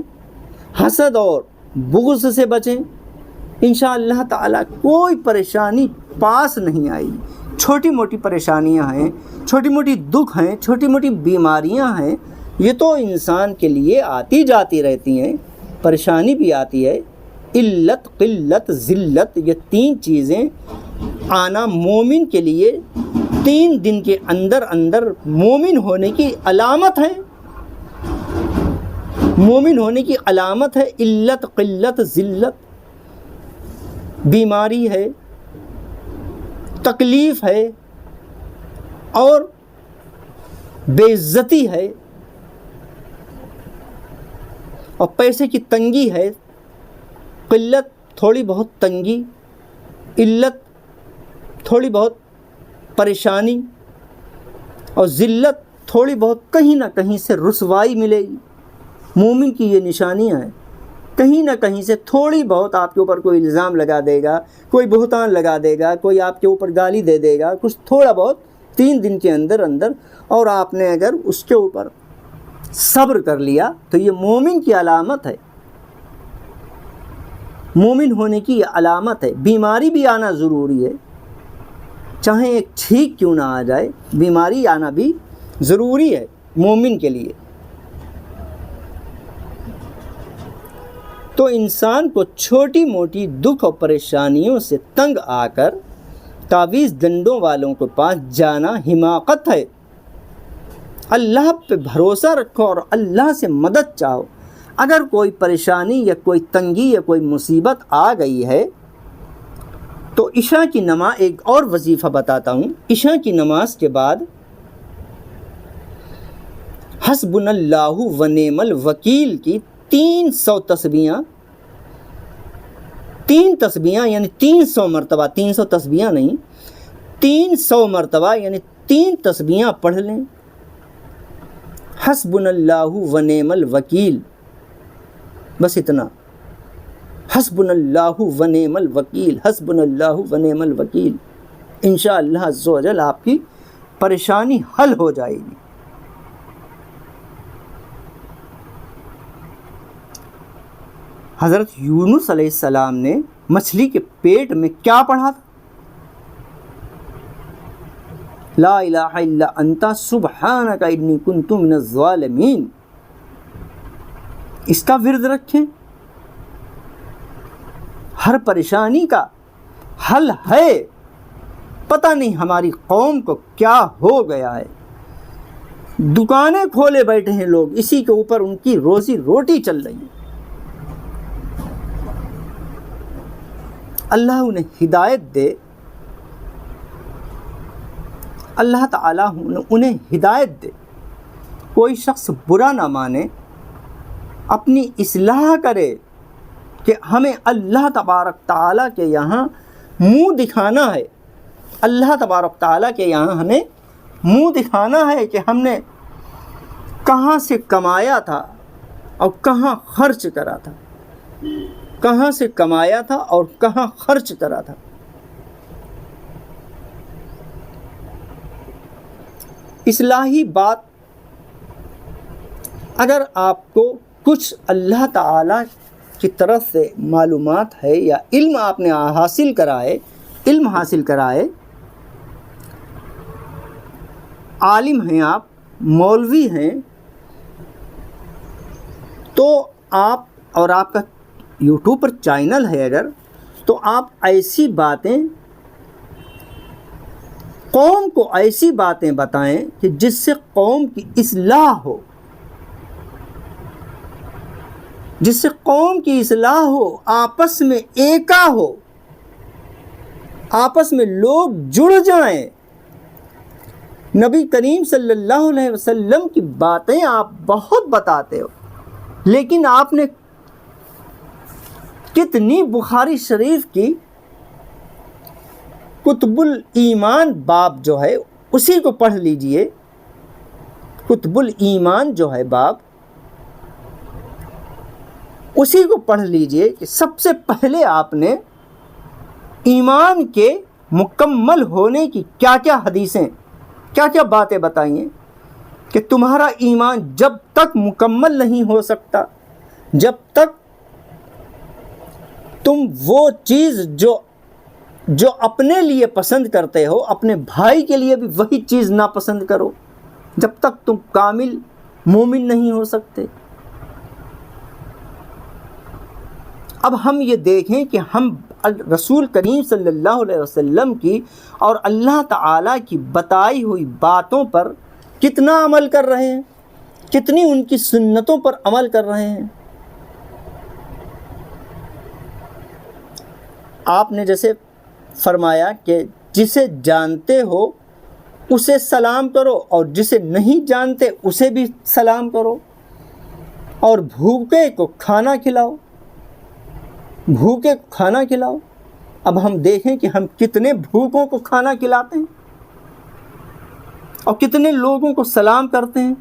حسد اور بغض سے بچیں۔ انشاءاللہ تعالیٰ کوئی پریشانی پاس نہیں آئی۔ چھوٹی موٹی پریشانیاں ہیں، چھوٹی موٹی دکھ ہیں، چھوٹی موٹی بیماریاں ہیں، یہ تو انسان کے لیے آتی جاتی رہتی ہیں، پریشانی بھی آتی ہے۔ علت، قلت، ذلت، یہ 3 چیزیں آنا مومن کے لیے 3 دن کے اندر اندر مومن ہونے کی علامت ہے، مومن ہونے کی علامت ہے۔ علت، قلت، ذلت، بیماری ہے، تکلیف ہے اور بے عزتی ہے اور پیسے کی تنگی ہے۔ قلت تھوڑی بہت تنگی، علت تھوڑی بہت پریشانی، اور ذلت تھوڑی بہت کہیں نہ کہیں سے رسوائی ملے گی۔ مومن کی یہ نشانیاں ہیں، کہیں نہ کہیں سے تھوڑی بہت آپ کے اوپر کوئی الزام لگا دے گا، کوئی بہتان لگا دے گا، کوئی آپ کے اوپر گالی دے دے گا، کچھ تھوڑا بہت 3 دن کے اندر اندر، اور آپ نے اگر اس کے اوپر صبر کر لیا تو یہ مومن کی علامت ہے، مومن ہونے کی یہ علامت ہے۔ بیماری بھی آنا ضروری ہے، چاہے ایک ٹھیک کیوں نہ آ جائے، بیماری آنا بھی ضروری ہے مومن کے لیے۔ تو انسان کو چھوٹی موٹی دکھ اور پریشانیوں سے تنگ آ کر تعویذ ڈنڈوں والوں کے پاس جانا حماقت ہے۔ اللہ پہ بھروسہ رکھو اور اللہ سے مدد چاہو۔ اگر کوئی پریشانی یا کوئی تنگی یا کوئی مصیبت آ گئی ہے تو عشاء کی نماز، ایک اور وظیفہ بتاتا ہوں، عشاء کی نماز کے بعد حسبنا اللہ و نعم الوکیل کی 300 تسبیحاں، 3 تسبیحاں یعنی 300 مرتبہ، 300 تسبیحاں نہیں، 300 مرتبہ یعنی 3 تسبیحاں پڑھ لیں۔ حسبنا اللہ و نعم الوکیل، بس اتنا، حسبنا اللہ و نعم الوکیل، حسبنا اللہ و نعم الوکیل، انشاءاللہ عز و جل آپ کی پریشانی حل ہو جائے گی۔ حضرت یونس علیہ السلام نے مچھلی کے پیٹ میں کیا پڑھا تھا؟ لا الہ الا انت سبحانک انی کنت من الظالمین۔ اس کا ورد رکھیں، ہر پریشانی کا حل ہے۔ پتہ نہیں ہماری قوم کو کیا ہو گیا ہے، دکانیں کھولے بیٹھے ہیں لوگ، اسی کے اوپر ان کی روزی روٹی چل رہی ہے۔ اللہ انہیں ہدایت دے، اللہ تعالیٰ انہیں ہدایت دے۔ کوئی شخص برا نہ مانے، اپنی اصلاح کرے کہ ہمیں اللہ تبارک تعالیٰ کے یہاں منہ دکھانا ہے، اللہ تبارک تعالیٰ کے یہاں ہمیں منہ دکھانا ہے کہ ہم نے کہاں سے کمایا تھا اور کہاں خرچ کرا تھا، کہاں سے کمایا تھا اور کہاں خرچ کرا تھا۔ اصلاحی بات، اگر آپ کو کچھ اللہ تعالیٰ کی طرف سے معلومات ہے یا علم آپ نے حاصل کرا ہے، عالم ہیں آپ، مولوی ہیں، تو آپ اور آپ کا یوٹیوب پر چینل ہے اگر، تو آپ ایسی باتیں قوم کو ایسی باتیں بتائیں کہ جس سے قوم کی اصلاح ہو، جس سے قوم کی اصلاح ہو، آپس میں ایکا ہو، آپس میں لوگ جڑ جائیں۔ نبی کریم صلی اللہ علیہ وسلم کی باتیں آپ بہت بتاتے ہو، لیکن آپ نے کتنی بخاری شریف کی کتب الایمان باب جو ہے اسی کو پڑھ لیجئے، کتب الایمان جو ہے باب اسی کو پڑھ لیجئے کہ سب سے پہلے آپ نے ایمان کے مکمل ہونے کی کیا کیا حدیثیں، کیا کیا باتیں بتائی ہیں کہ تمہارا ایمان جب تک مکمل نہیں ہو سکتا جب تک تم وہ چیز جو اپنے لیے پسند کرتے ہو اپنے بھائی کے لیے بھی وہی چیز ناپسند کرو، جب تک تم کامل مومن نہیں ہو سکتے۔ اب ہم یہ دیکھیں کہ ہم رسول کریم صلی اللہ علیہ وسلم کی اور اللہ تعالیٰ کی بتائی ہوئی باتوں پر کتنا عمل کر رہے ہیں، کتنی ان کی سنتوں پر عمل کر رہے ہیں۔ آپ نے جیسے فرمایا کہ جسے جانتے ہو اسے سلام کرو اور جسے نہیں جانتے اسے بھی سلام کرو، اور بھوکے کو کھانا کھلاؤ، بھوکے کو کھانا کھلاؤ۔ اب ہم دیکھیں کہ ہم کتنے بھوکوں کو کھانا کھلاتے ہیں اور کتنے لوگوں کو سلام کرتے ہیں۔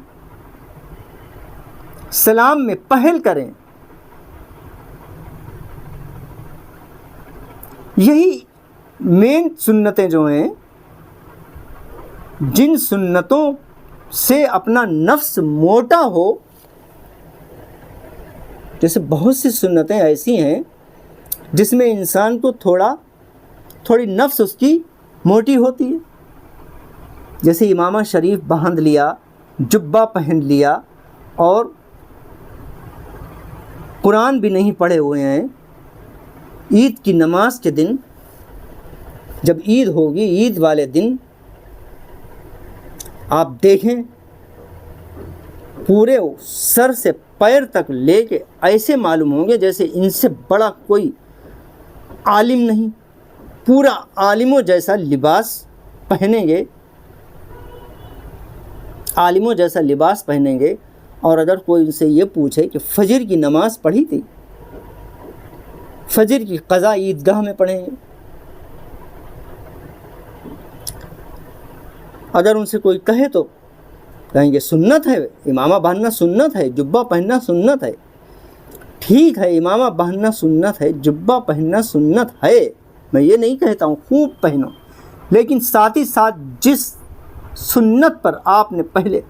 سلام میں پہل کریں۔ یہی مین سنتیں جو ہیں، جن سنتوں سے اپنا نفس موٹا ہو، جیسے بہت سی سنتیں ایسی ہیں جس میں انسان کو تھوڑی نفس اس کی موٹی ہوتی ہے، جیسے امامہ شریف باندھ لیا، جبہ پہن لیا اور قرآن بھی نہیں پڑھے ہوئے ہیں۔ عید کی نماز کے دن جب عید ہوگی، عید والے دن آپ دیکھیں پورے سر سے پیر تک لے کے ایسے معلوم ہوں گے جیسے ان سے بڑا کوئی عالم نہیں، پورا عالموں جیسا لباس پہنیں گے، عالموں جیسا لباس پہنیں گے۔ اور اگر کوئی ان سے یہ پوچھے کہ فجر کی نماز پڑھی تھی، فجر کی قضا عیدگاہ میں پڑھیں گے۔ اگر ان سے کوئی کہے تو کہیں گے سنت ہے، امامہ باندھنا سنت ہے، جبہ پہننا سنت ہے۔ ٹھیک ہے امامہ پہننا سنت ہے، جبہ پہننا سنت ہے، میں یہ نہیں کہتا ہوں خوب پہنو، لیکن ساتھ ہی ساتھ جس سنت پر آپ نے پہلے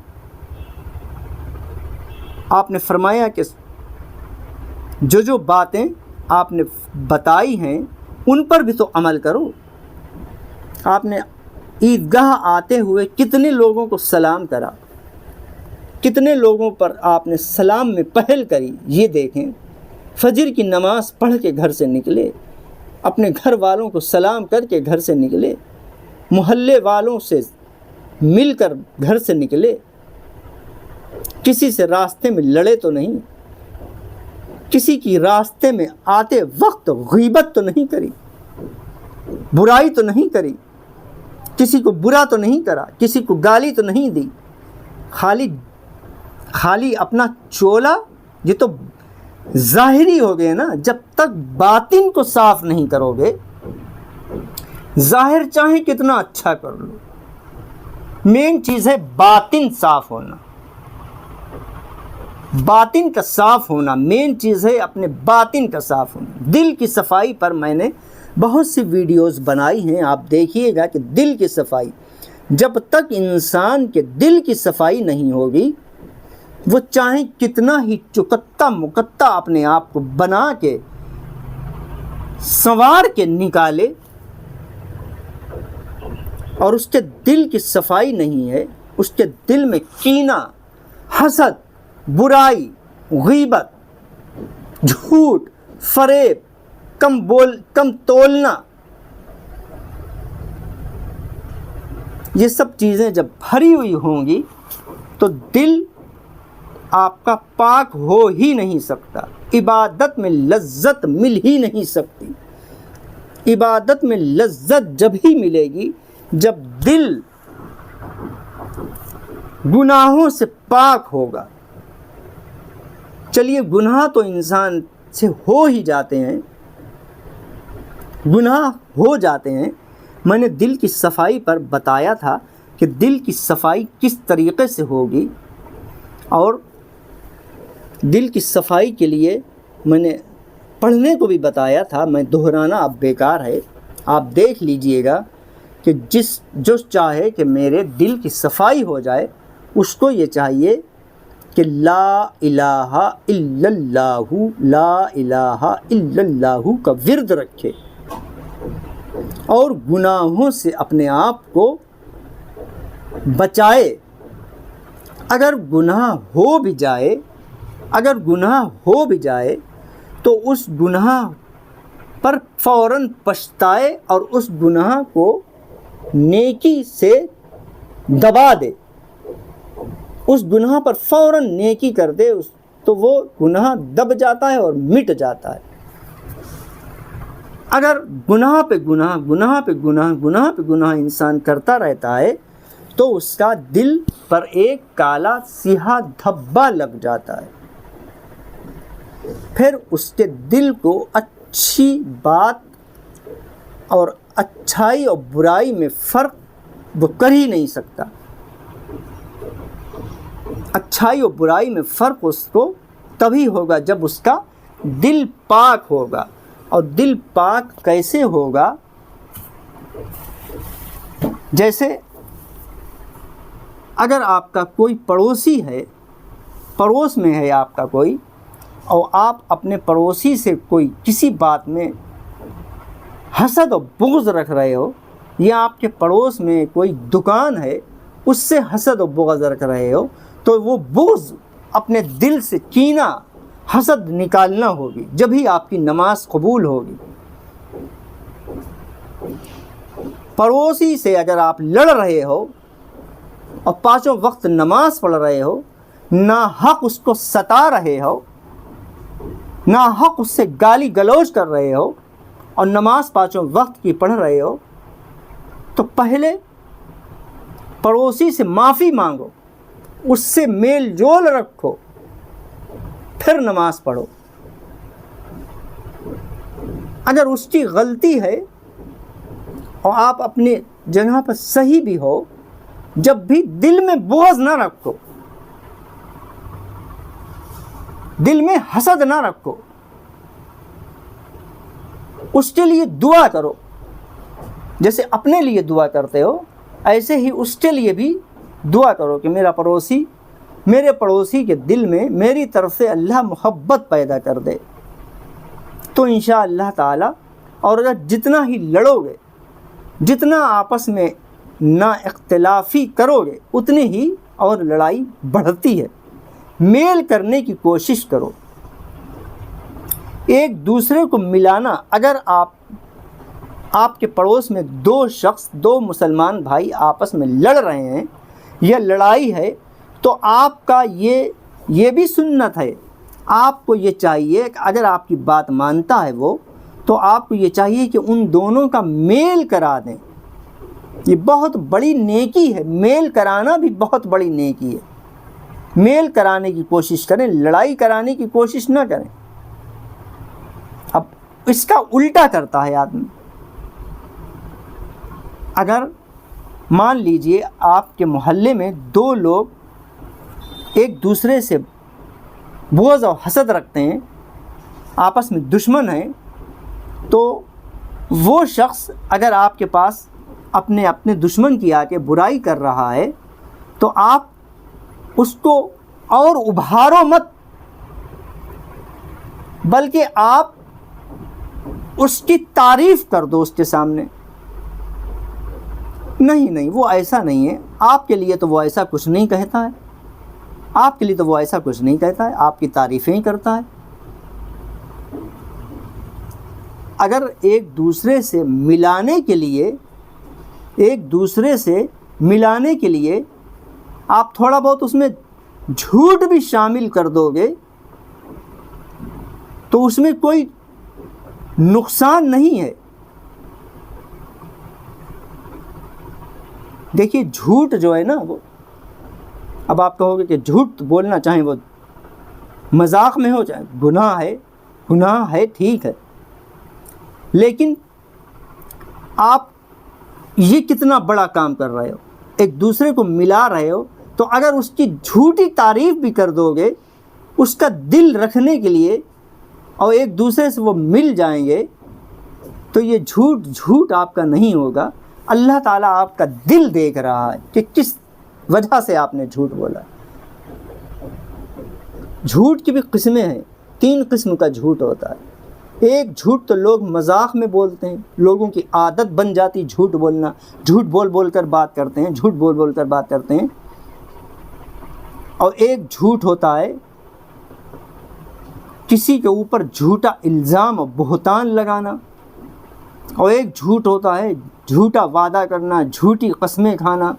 آپ نے فرمایا کہ جو باتیں آپ نے بتائی ہیں ان پر بھی تو عمل کرو۔ آپ نے عیدگاہ آتے ہوئے کتنے لوگوں کو سلام کرا، کتنے لوگوں پر آپ نے سلام میں پہل کری، یہ دیکھیں۔ فجر کی نماز پڑھ کے گھر سے نکلے، اپنے گھر والوں کو سلام کر کے گھر سے نکلے، محلے والوں سے مل کر گھر سے نکلے، کسی سے راستے میں لڑے تو نہیں، کسی کی راستے میں آتے وقت غیبت تو نہیں کری، برائی تو نہیں کری، کسی کو برا تو نہیں کرا، کسی کو گالی تو نہیں دی، خالی اپنا چولا، یہ تو ظاہری ہو گئے نا۔ جب تک باطن کو صاف نہیں کرو گے، ظاہر چاہے کتنا اچھا کر لو، مین چیز ہے باطن صاف ہونا، باطن کا صاف ہونا مین چیز ہے، اپنے باطن کا صاف ہونا۔ دل کی صفائی پر میں نے بہت سی ویڈیوز بنائی ہیں، آپ دیکھیے گا کہ دل کی صفائی، جب تک انسان کے دل کی صفائی نہیں ہوگی، وہ چاہے کتنا ہی چکتا مکتا اپنے آپ کو بنا کے سنوار کے نکالے، اور اس کے دل کی صفائی نہیں ہے، اس کے دل میں کینہ، حسد، برائی، غیبت، جھوٹ، فریب، کم تولنا، یہ سب چیزیں جب بھری ہوئی ہوں گی تو دل آپ کا پاک ہو ہی نہیں سکتا، عبادت میں لذت مل ہی نہیں سکتی۔ عبادت میں لذت جب ہی ملے گی جب دل گناہوں سے پاک ہوگا۔ چلیے گناہ تو انسان سے ہو ہی جاتے ہیں، گناہ ہو جاتے ہیں۔ میں نے دل کی صفائی پر بتایا تھا کہ دل کی صفائی کس طریقے سے ہوگی، اور دل کی صفائی کے لیے میں نے پڑھنے کو بھی بتایا تھا، میں دہرانا اب بیکار ہے، آپ دیکھ لیجئے گا کہ جو چاہے کہ میرے دل کی صفائی ہو جائے، اس کو یہ چاہیے کہ لا الہ الا اللہ، لا الہ الا اللہ کا ورد رکھے، اور گناہوں سے اپنے آپ کو بچائے۔ اگر گناہ ہو بھی جائے تو اس گناہ پر فوراً پچھتائے اور اس گناہ کو نیکی سے دبا دے، اس گناہ پر فوراً نیکی کر دے، تو وہ گناہ دب جاتا ہے اور مٹ جاتا ہے۔ اگر گناہ پہ گناہ انسان کرتا رہتا ہے تو اس کا دل پر ایک کالا سیاہ دھبا لگ جاتا ہے، پھر اس کے دل کو اچھی بات اور اچھائی اور برائی میں فرق وہ کر ہی نہیں سکتا۔ اچھائی اور برائی میں فرق اس کو تبھی ہوگا جب اس کا دل پاک ہوگا۔ اور دل پاک کیسے ہوگا؟ جیسے اگر آپ کا کوئی پڑوسی ہے، پڑوس میں ہے آپ کا کوئی، اور آپ اپنے پڑوسی سے کوئی کسی بات میں حسد اور بغض رکھ رہے ہو، یا آپ کے پڑوس میں کوئی دکان ہے اس سے حسد اور بغض رکھ رہے ہو، تو وہ بغض اپنے دل سے کینہ، حسد نکالنا ہوگی، جب ہی آپ کی نماز قبول ہوگی۔ پڑوسی سے اگر آپ لڑ رہے ہو اور پانچوں وقت نماز پڑھ رہے ہو، ناحق اس کو ستا رہے ہو، ناحق اس سے گالی گلوچ کر رہے ہو، اور نماز پانچوں وقت کی پڑھ رہے ہو، تو پہلے پڑوسی سے معافی مانگو، اس سے میل جول رکھو، پھر نماز پڑھو۔ اگر اس کی غلطی ہے اور آپ اپنے جگہ پر صحیح بھی ہو، جب بھی دل میں بغض نہ رکھو، دل میں حسد نہ رکھو، اس کے لیے دعا کرو، جیسے اپنے لیے دعا کرتے ہو ایسے ہی اس کے لیے بھی دعا کرو کہ میرے پڑوسی کے دل میں میری طرف سے اللہ محبت پیدا کر دے۔ تو انشاءاللہ تعالی، اور اگر جتنا ہی لڑو گے، جتنا آپس میں نا اختلافی کرو گے، اتنی ہی اور لڑائی بڑھتی ہے۔ میل کرنے کی کوشش کرو، ایک دوسرے کو ملانا۔ اگر آپ کے پڑوس میں دو مسلمان بھائی آپس میں لڑ رہے ہیں یا لڑائی ہے، تو آپ کا یہ بھی سنت ہے، آپ کو یہ چاہیے کہ اگر آپ کی بات مانتا ہے وہ، تو آپ کو یہ چاہیے کہ ان دونوں کا میل کرا دیں۔ یہ بہت بڑی نیکی ہے، میل کرانا بھی بہت بڑی نیکی ہے۔ میل کرانے کی کوشش کریں، لڑائی کرانے کی کوشش نہ کریں۔ اب اس کا الٹا کرتا ہے آدمی۔ اگر مان لیجئے آپ کے محلے میں دو لوگ ایک دوسرے سے بغض اور حسد رکھتے ہیں، آپس میں دشمن ہیں، تو وہ شخص اگر آپ کے پاس اپنے دشمن کی آ کے برائی کر رہا ہے، تو آپ اس کو اور ابھارو مت، بلکہ آپ اس کی تعریف کر دو اس کے سامنے۔ نہیں، وہ ایسا نہیں ہے، آپ کے لیے تو وہ ایسا کچھ نہیں کہتا ہے، آپ کے لیے تو وہ ایسا کچھ نہیں کہتا ہے، آپ کی تعریفیں ہی کرتا ہے۔ اگر ایک دوسرے سے ملانے کے لیے آپ تھوڑا بہت اس میں جھوٹ بھی شامل کر دو گے، تو اس میں کوئی نقصان نہیں ہے۔ دیکھیے جھوٹ جو ہے نا، وہ اب آپ کہو گے کہ جھوٹ بولنا چاہیں وہ مذاق میں ہو چاہے گناہ ہے ٹھیک ہے، لیکن آپ یہ کتنا بڑا کام کر رہے ہو، ایک دوسرے کو ملا رہے ہو، تو اگر اس کی جھوٹی تعریف بھی کر دو گے اس کا دل رکھنے کے لیے، اور ایک دوسرے سے وہ مل جائیں گے، تو یہ جھوٹ آپ کا نہیں ہوگا۔ اللہ تعالیٰ آپ کا دل دیکھ رہا ہے کہ کس وجہ سے آپ نے جھوٹ بولا۔ جھوٹ کی بھی قسمیں ہیں، 3 قسم کا جھوٹ ہوتا ہے۔ ایک جھوٹ تو لوگ مذاق میں بولتے ہیں، لوگوں کی عادت بن جاتی جھوٹ بولنا، جھوٹ بول کر بات کرتے ہیں، اور ایک جھوٹ ہوتا ہے کسی کے اوپر جھوٹا الزام اور بہتان لگانا، اور ایک جھوٹ ہوتا ہے جھوٹا وعدہ کرنا، جھوٹی قسمیں کھانا۔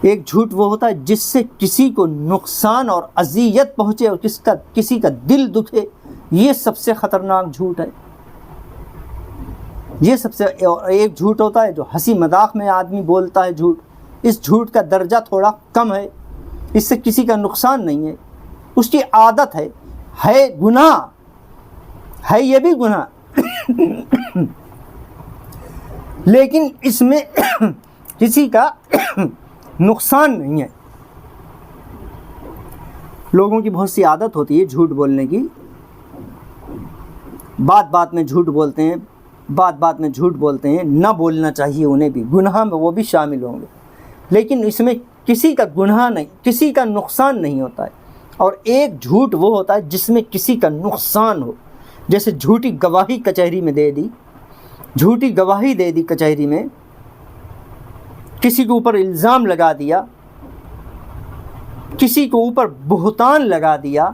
ایک جھوٹ وہ ہوتا ہے جس سے کسی کو نقصان اور اذیت پہنچے اور کسی کا دل دکھے، یہ سب سے خطرناک جھوٹ ہے۔ ایک جھوٹ ہوتا ہے جو ہنسی مذاق میں آدمی بولتا ہے جھوٹ، اس جھوٹ کا درجہ تھوڑا کم ہے، اس سے کسی کا نقصان نہیں ہے، اس کی عادت ہے گناہ ہے، یہ بھی گناہ لیکن اس میں کسی کا نقصان نہیں ہے۔ لوگوں کی بہت سی عادت ہوتی ہے جھوٹ بولنے کی، بات میں جھوٹ بولتے ہیں، نہ بولنا چاہیے انہیں بھی، گناہ میں وہ بھی شامل ہوں گے، لیکن اس میں کسی کا گناہ نہیں، کسی کا نقصان نہیں ہوتا ہے۔ اور ایک جھوٹ وہ ہوتا ہے جس میں کسی کا نقصان ہو، جیسے جھوٹی گواہی کچہری میں دے دی، کچہری میں کسی کے اوپر الزام لگا دیا، کسی کے اوپر بہتان لگا دیا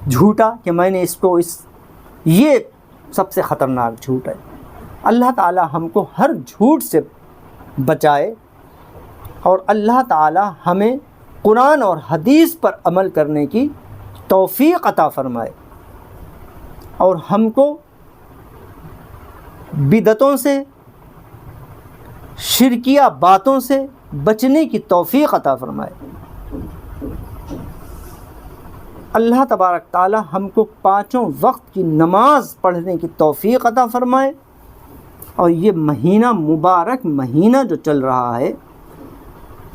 جھوٹا کہ میں نے یہ سب سے خطرناک جھوٹ ہے۔ اللہ تعالی ہم کو ہر جھوٹ سے بچائے، اور اللہ تعالی ہمیں قرآن اور حدیث پر عمل کرنے کی توفیق عطا فرمائے، اور ہم کو بدعتوں سے، شرکیہ باتوں سے بچنے کی توفیق عطا فرمائے۔ اللہ تبارک تعالی ہم کو 5 وقت کی نماز پڑھنے کی توفیق عطا فرمائے، اور یہ مہینہ مبارک مہینہ جو چل رہا ہے،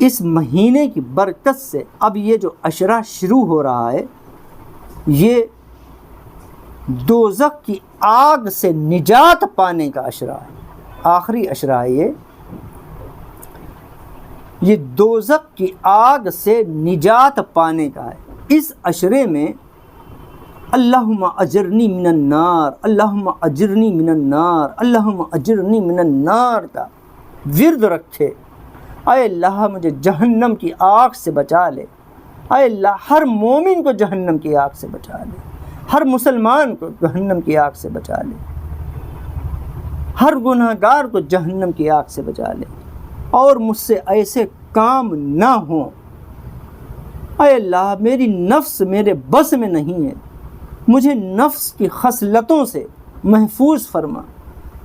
اس مہینے کی برکت سے اب یہ جو عشرہ شروع ہو رہا ہے، یہ دوزخ کی آگ سے نجات پانے کا عشرہ ہے، آخری عشرہ ہے یہ دوزخ کی آگ سے نجات پانے کا ہے۔ اس عشرے میں اللہم اجرنی من النار، اللہم اجرنی من النار، اللہم اجرنی من النار کا ورد رکھے۔ اے اللہ مجھے جہنم کی آگ سے بچا لے، اے اللہ ہر مومن کو جہنم کی آگ سے بچا لے، ہر مسلمان کو جہنم کی آگ سے بچا لے، ہر گناہگار کو جہنم کی آگ سے بچا لے، اور مجھ سے ایسے کام نہ ہوں۔ اے اللہ میری نفس میرے بس میں نہیں ہے، مجھے نفس کی خصلتوں سے محفوظ فرما،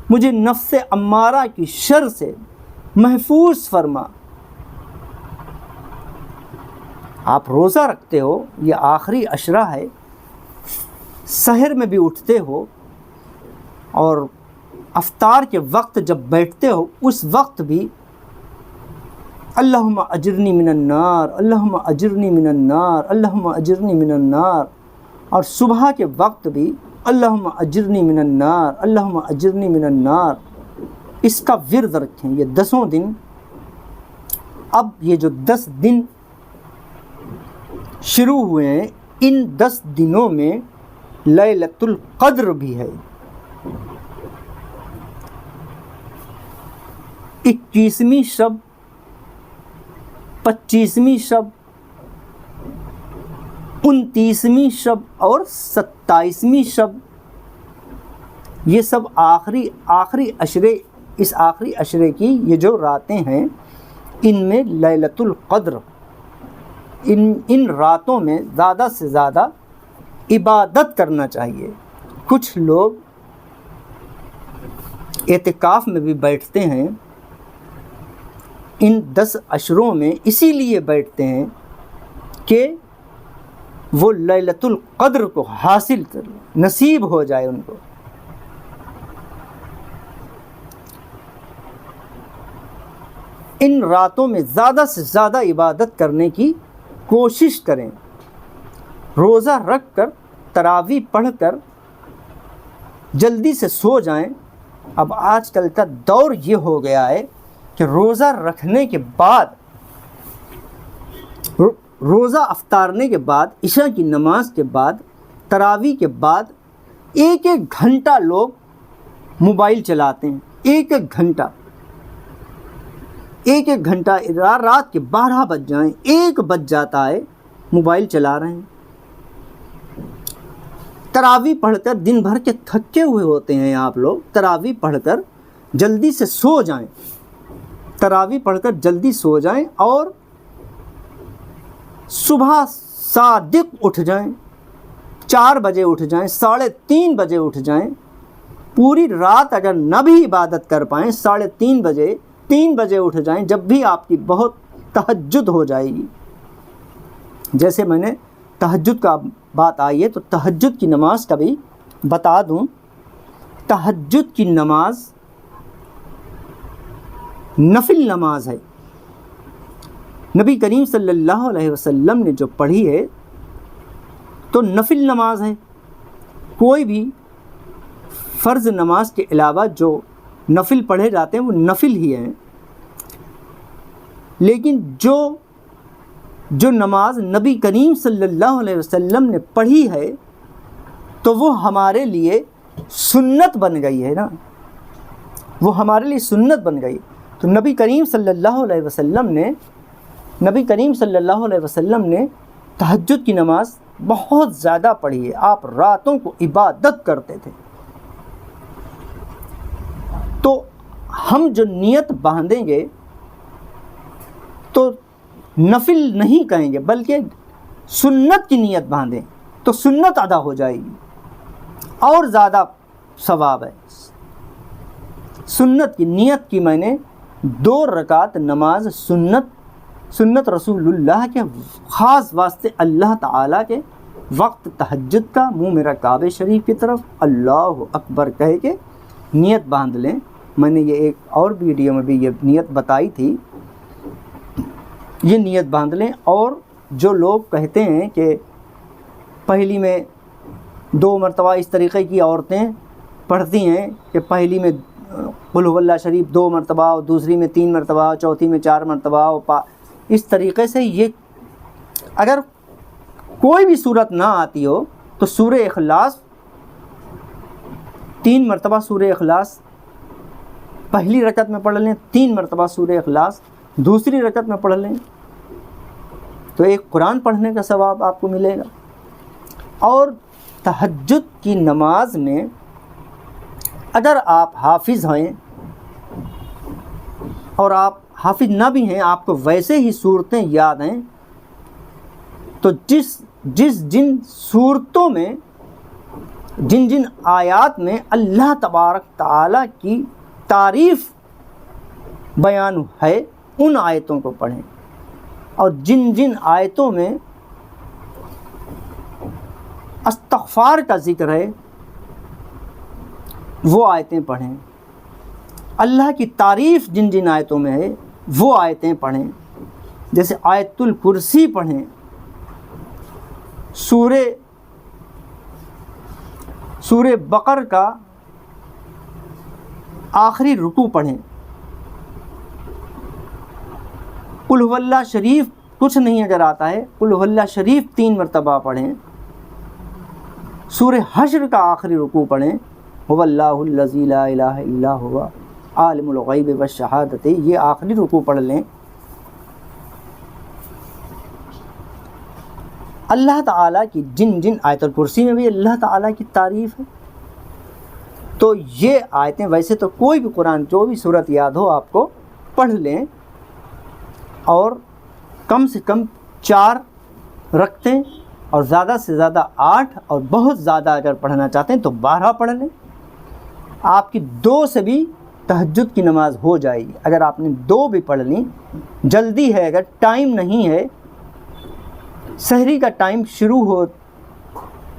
مجھے نفس امارہ کی شر سے محفوظ فرما۔ آپ روزہ رکھتے ہو، یہ آخری عشرہ ہے، سحر میں بھی اٹھتے ہو، اور افطار کے وقت جب بیٹھتے ہو اس وقت بھی اللہم اجرنی من النار، اللہم اجرنی من النار، اللہم اجرنی من النار، اور صبح کے وقت بھی اللہم اجرنی من النار، اللہم اجرنی من النار، اس کا ورد رکھیں یہ 10 دن۔ اب یہ جو 10 دن شروع ہوئے ہیں، ان 10 دنوں میں لیلۃ القدر بھی ہے۔ 21ویں شب، 25ویں شب، 29ویں شب اور 27ویں شب، یہ سب آخری عشرے، اس آخری عشرے کی یہ جو راتیں ہیں، ان میں لیلۃ القدر، ان راتوں میں زیادہ سے زیادہ عبادت کرنا چاہیے۔ کچھ لوگ اعتکاف میں بھی بیٹھتے ہیں، ان 10 عشروں میں اسی لیے بیٹھتے ہیں کہ وہ لیلۃ القدر کو حاصل کر لیں، نصیب ہو جائے ان کو۔ ان راتوں میں زیادہ سے زیادہ عبادت کرنے کی کوشش کریں، روزہ رکھ کر تراویح پڑھ کر جلدی سے سو جائیں۔ اب آج کل کا دور یہ ہو گیا ہے کہ روزہ رکھنے کے بعد، روزہ افطارنے کے بعد، عشاء کی نماز کے بعد، تراویح کے بعد 1 گھنٹہ لوگ موبائل چلاتے ہیں، 1 گھنٹہ، 1 گھنٹہ، رات کے 12 بج جائیں، 1 بج جاتا ہے، موبائل چلا رہے ہیں۔ تراویح پڑھ کر دن بھر کے تھکے ہوئے ہوتے ہیں آپ لوگ، تراویح پڑھ کر جلدی سے سو جائیں، تراویح پڑھ کر جلدی سو جائیں، اور صبح صادق اٹھ جائیں، 4 بجے اٹھ جائیں، 3:30 بجے اٹھ جائیں۔ پوری رات اگر نہ بھی عبادت کر پائیں، 3:30 بجے 3 بجے اٹھ جائیں، جب بھی آپ کی بہت تہجد ہو جائے گی۔ جیسے میں نے تہجد کا بات آئی ہے تو تہجد کی نماز کا بھی بتا دوں۔ تہجد کی نماز نفل نماز ہے، نبی کریم صلی اللہ علیہ وسلم نے جو پڑھی ہے تو نفل نماز ہے۔ کوئی بھی فرض نماز کے علاوہ جو نفل پڑھے جاتے ہیں وہ نفل ہی ہیں، لیکن جو نماز نبی کریم صلی اللہ علیہ وسلم نے پڑھی ہے تو وہ ہمارے لیے سنت بن گئی ہے نا، وہ ہمارے لیے سنت بن گئی۔ تو نبی کریم صلی اللہ علیہ وسلم نے تہجد کی نماز بہت زیادہ پڑھی ہے، آپ راتوں کو عبادت کرتے تھے۔ تو ہم جو نیت باندھیں گے تو نفل نہیں کہیں گے بلکہ سنت کی نیت باندھیں تو سنت ادا ہو جائے گی، اور زیادہ ثواب ہے۔ سنت کی نیت کی میں نے 2 رکعت نماز سنت رسول اللہ کے خاص واسطے، اللہ تعالیٰ کے وقت تہجد کا، منہ میرا کعبہ شریف کی طرف اللہ اکبر کہہ کے نیت باندھ لیں۔ میں نے یہ ایک اور ویڈیو میں بھی یہ نیت بتائی تھی، یہ نیت باندھ لیں۔ اور جو لوگ کہتے ہیں کہ پہلی میں 2 مرتبہ اس طریقے کی عورتیں پڑھتی ہیں کہ پہلی میں قل هو اللہ شریف 2 مرتبہ، اور دوسری میں 3 مرتبہ، چوتھی میں 4 مرتبہ، اس طریقے سے یہ اگر کوئی بھی صورت نہ آتی ہو تو سورہ اخلاص 3 مرتبہ سورہ اخلاص پہلی رکعت میں پڑھ لیں، 3 مرتبہ سورہ اخلاص دوسری رکعت میں پڑھ لیں، تو ایک قرآن پڑھنے کا ثواب آپ کو ملے گا۔ اور تہجد کی نماز میں اگر آپ حافظ ہیں اور آپ حافظ نہ بھی ہیں، آپ کو ویسے ہی صورتیں یاد ہیں، تو جن صورتوں میں جن آیات میں اللہ تبارک تعالیٰ کی تعریف بیان ہے ان آیتوں کو پڑھیں، اور جن آیتوں میں استغفار کا ذکر ہے وہ آیتیں پڑھیں، اللہ کی تعریف جن آیتوں میں ہے وہ آیتیں پڑھیں، جیسے آیت الکرسی پڑھیں، سورہ بقر کا آخری رکوع پڑھیں، قل هو اللہ شریف کچھ نہیں اگر آتا ہے قل هو اللہ شریف 3 مرتبہ پڑھیں، سورہ حشر کا آخری رکوع پڑھیں، هو اللہ الذی لا الہ الا هو عالم الغیب والشہادۃ، یہ آخری رکوع پڑھ لیں۔ اللہ تعالیٰ کی جن آیت الکرسی میں بھی اللہ تعالیٰ کی تعریف ہے، تو یہ آیتیں ویسے تو کوئی بھی قرآن جو بھی صورت یاد ہو آپ کو پڑھ لیں، اور کم سے کم 4 رکھتے اور زیادہ سے زیادہ 8، اور بہت زیادہ اگر پڑھنا چاہتے ہیں تو 12 پڑھ لیں، آپ کی 2 سے بھی تہجد کی نماز ہو جائے گی۔ اگر آپ نے 2 بھی پڑھ لیں، جلدی ہے، اگر ٹائم نہیں ہے، سحری کا ٹائم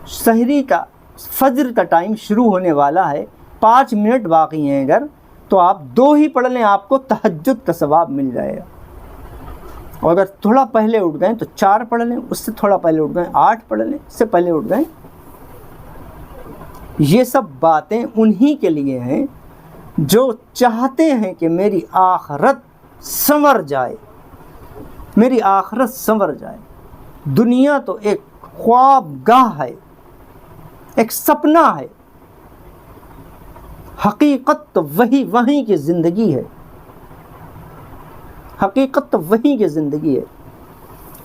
سحری کا فجر کا ٹائم شروع ہونے والا ہے، 5 منٹ باقی ہیں، اگر تو آپ 2 ہی پڑھ لیں، آپ کو تہجد کا ثواب مل جائے گا۔ اور اگر تھوڑا پہلے اٹھ گئے تو 4 پڑھ لیں، اس سے تھوڑا پہلے اٹھ گئے 8 پڑھ لیں، اس سے پہلے اٹھ گئے۔ یہ سب باتیں انہی کے لیے ہیں جو چاہتے ہیں کہ میری آخرت سنور جائے، میری آخرت سنور جائے۔ دنیا تو ایک خواب گاہ ہے، ایک سپنا ہے، حقیقت تو وہی کی زندگی ہے، حقیقت تو وہی کی زندگی ہے۔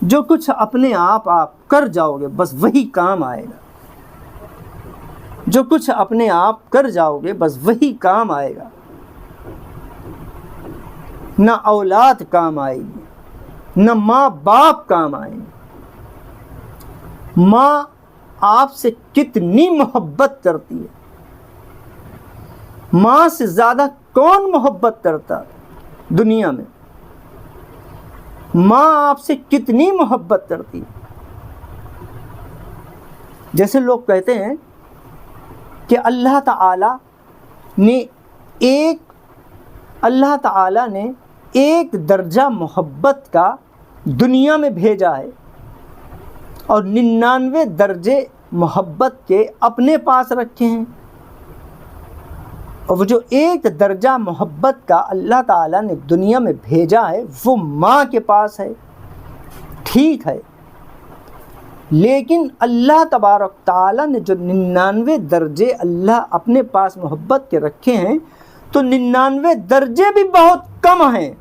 جو کچھ اپنے آپ کر جاؤ گے بس وہی کام آئے گا، جو کچھ اپنے آپ کر جاؤ گے بس وہی کام آئے گا۔ نہ اولاد کام آئے گی، نہ ماں باپ کام آئیں گے۔ ماں آپ سے کتنی محبت کرتی ہے، ماں سے زیادہ کون محبت کرتا ہے دنیا میں؟ ماں آپ سے کتنی محبت کرتی ہے۔ جیسے لوگ کہتے ہیں کہ اللہ تعالیٰ نے ایک درجہ محبت کا دنیا میں بھیجا ہے اور 99 درجے محبت کے اپنے پاس رکھے ہیں، اور وہ جو ایک درجہ محبت کا اللہ تعالیٰ نے دنیا میں بھیجا ہے وہ ماں کے پاس ہے۔ ٹھیک ہے، لیکن اللہ تبارک تعالیٰ نے جو 99 درجے اللہ اپنے پاس محبت کے رکھے ہیں تو 99 درجے بھی بہت کم ہیں۔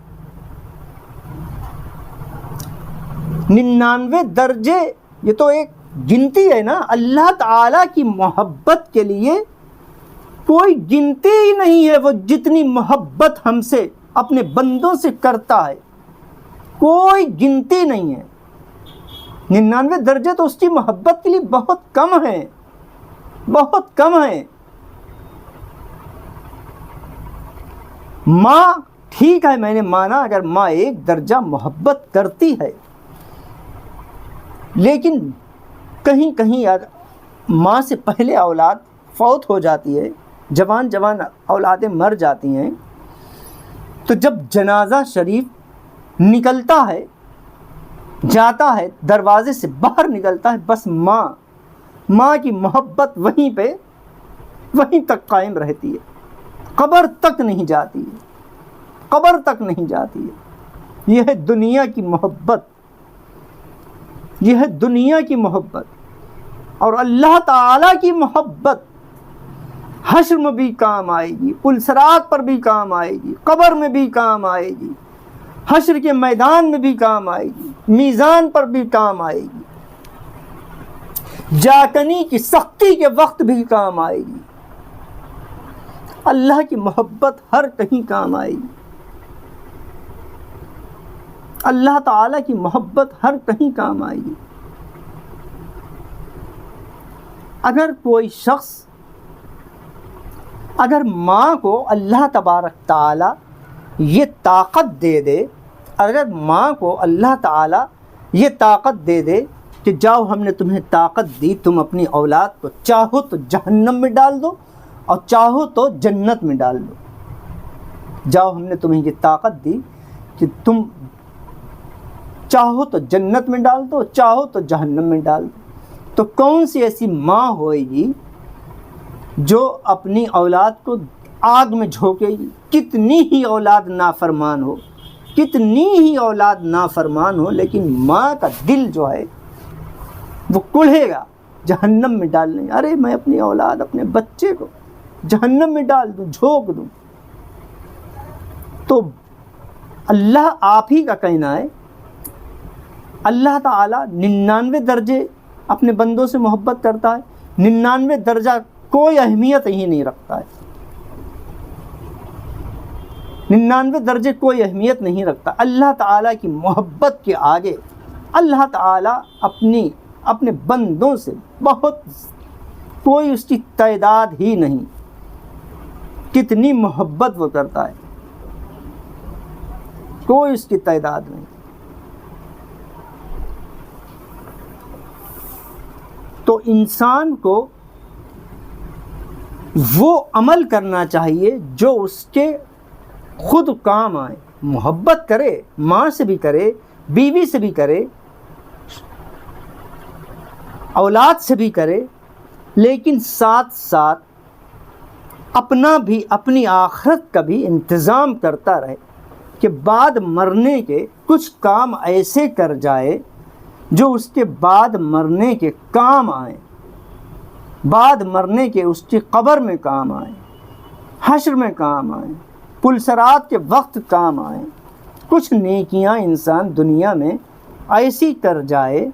99 درجے یہ تو ایک گنتی ہے نا، اللہ تعالیٰ کی محبت کے لیے کوئی گنتی ہی نہیں ہے۔ وہ جتنی محبت ہم سے اپنے بندوں سے کرتا ہے کوئی گنتی نہیں ہے۔ 99 درجے تو اس کی محبت کے لیے بہت کم ہیں، بہت کم ہیں۔ ماں ٹھیک ہے، میں نے مانا اگر ماں 1 درجہ محبت کرتی ہے، لیکن کہیں ماں سے پہلے اولاد فوت ہو جاتی ہے، جوان اولادیں مر جاتی ہیں، تو جب جنازہ شریف نکلتا ہے، جاتا ہے، دروازے سے باہر نکلتا ہے، بس ماں ماں کی محبت وہیں تک قائم رہتی ہے، قبر تک نہیں جاتی ہے، قبر تک نہیں جاتی ہے۔ یہ ہے دنیا کی محبت، یہ ہے دنیا کی محبت۔ اور اللہ تعالیٰ کی محبت حشر میں بھی کام آئے گی، پل صراط پر بھی کام آئے گی، قبر میں بھی کام آئے گی، حشر کے میدان میں بھی کام آئے گی، میزان پر بھی کام آئے گی، جاکنی کی سختی کے وقت بھی کام آئے گی۔ اللہ کی محبت ہر کہیں کام آئے گی، اللہ تعالیٰ کی محبت ہر کہیں کام آئے گی۔ اگر کوئی شخص اگر ماں کو اللہ تبارک تعالیٰ یہ طاقت دے دے، اگر ماں کو اللہ تعالیٰ یہ طاقت دے دے کہ جاؤ ہم نے تمہیں طاقت دی، تم اپنی اولاد کو چاہو تو جہنم میں ڈال دو اور چاہو تو جنت میں ڈال دو، جاؤ ہم نے تمہیں یہ طاقت دی کہ تم چاہو تو جنت میں ڈال دو، چاہو تو جہنم میں ڈال دو، تو کون سی ایسی ماں ہوئے گی جو اپنی اولاد کو آگ میں جھونکے گی؟ کتنی ہی اولاد نافرمان ہو، کتنی ہی اولاد نافرمان ہو، لیکن ماں کا دل جو ہے وہ کڑھے گا جہنم میں ڈالنے، ارے میں اپنی اولاد، اپنے بچے کو جہنم میں ڈال دوں، جھونک دوں۔ تو اللہ آپ ہی کا کہنا ہے، اللہ تعالیٰ 99 درجے اپنے بندوں سے محبت کرتا ہے، 99 درجہ کوئی اہمیت ہی نہیں رکھتا ہے، 99 درجے کوئی اہمیت نہیں رکھتا۔ اللہ تعالیٰ کی محبت کے آگے اللہ تعالیٰ اپنے بندوں سے بہت، کوئی اس کی تعداد ہی نہیں، کتنی محبت وہ کرتا ہے، کوئی اس کی تعداد نہیں۔ تو انسان کو وہ عمل کرنا چاہیے جو اس کے خود کام آئے، محبت کرے، ماں سے بھی کرے، بیوی سے بھی کرے، اولاد سے بھی کرے، لیکن ساتھ ساتھ اپنا بھی، اپنی آخرت کا بھی انتظام کرتا رہے کہ بعد مرنے کے کچھ کام ایسے کر جائے جو اس کے بعد مرنے کے کام آئیں، بعد مرنے کے اس کی قبر میں کام آئیں، حشر میں کام آئیں، پل صراط کے وقت کام آئیں۔ کچھ نیکیاں انسان دنیا میں ایسی کر جائے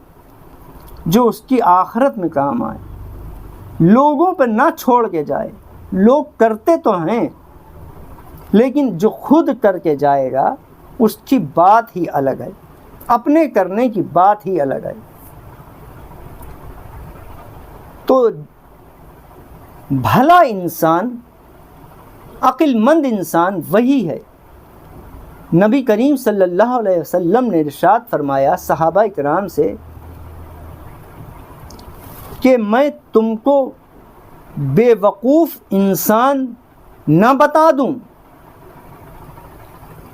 جو اس کی آخرت میں کام آئے، لوگوں پہ نہ چھوڑ کے جائے۔ لوگ کرتے تو ہیں، لیکن جو خود کر کے جائے گا اس کی بات ہی الگ ہے، اپنے کرنے کی بات ہی الگ ہے۔ تو بھلا انسان، عقل مند انسان وہی ہے۔ نبی کریم صلی اللہ علیہ وسلم نے ارشاد فرمایا صحابہ کرام سے کہ میں تم کو بے وقوف انسان نہ بتا دوں؟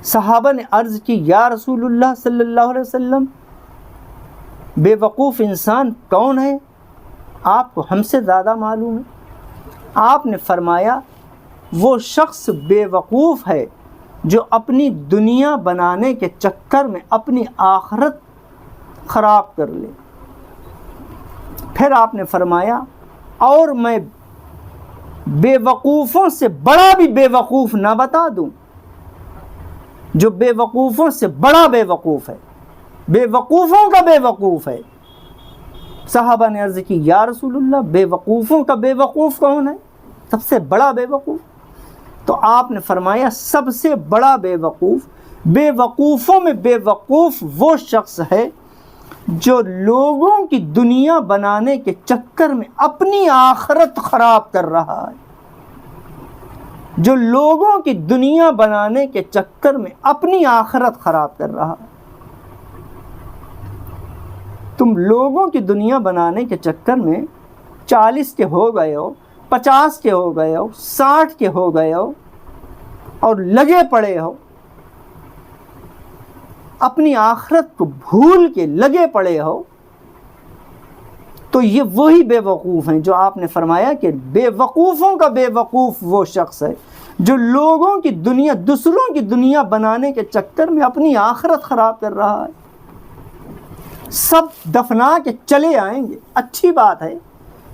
صحابہ نے عرض کی یا رسول اللہ صلی اللہ علیہ وسلم، بے وقوف انسان کون ہے؟ آپ کو ہم سے زیادہ معلوم ہے۔ آپ نے فرمایا وہ شخص بے وقوف ہے جو اپنی دنیا بنانے کے چکر میں اپنی آخرت خراب کر لے۔ پھر آپ نے فرمایا اور میں بے وقوفوں سے بڑا بھی بے وقوف نہ بتا دوں، جو بے وقوفوں سے بڑا بے وقوف ہے، بے وقوفوں کا بے وقوف ہے۔ صحابہ نے عرض کی یا رسول اللہ، بے وقوفوں کا بے وقوف کون ہے؟ سب سے بڑا بے وقوف؟ تو آپ نے فرمایا سب سے بڑا بے وقوف، بے وقوفوں میں بے وقوف وہ شخص ہے جو لوگوں کی دنیا بنانے کے چکر میں اپنی آخرت خراب کر رہا ہے، جو لوگوں کی دنیا بنانے کے چکر میں اپنی آخرت خراب کر رہا ہے۔ تم لوگوں کی دنیا بنانے کے چکر میں 40 کے ہو گئے ہو، 50 کے ہو گئے ہو، 60 کے ہو گئے ہو اور لگے پڑے ہو، اپنی آخرت کو بھول کے لگے پڑے ہو، تو یہ وہی بے وقوف ہیں جو آپ نے فرمایا کہ بے وقوفوں کا بے وقوف وہ شخص ہے جو لوگوں کی دنیا، دوسروں کی دنیا بنانے کے چکر میں اپنی آخرت خراب کر رہا ہے۔ سب دفنا کے چلے آئیں گے، اچھی بات ہے،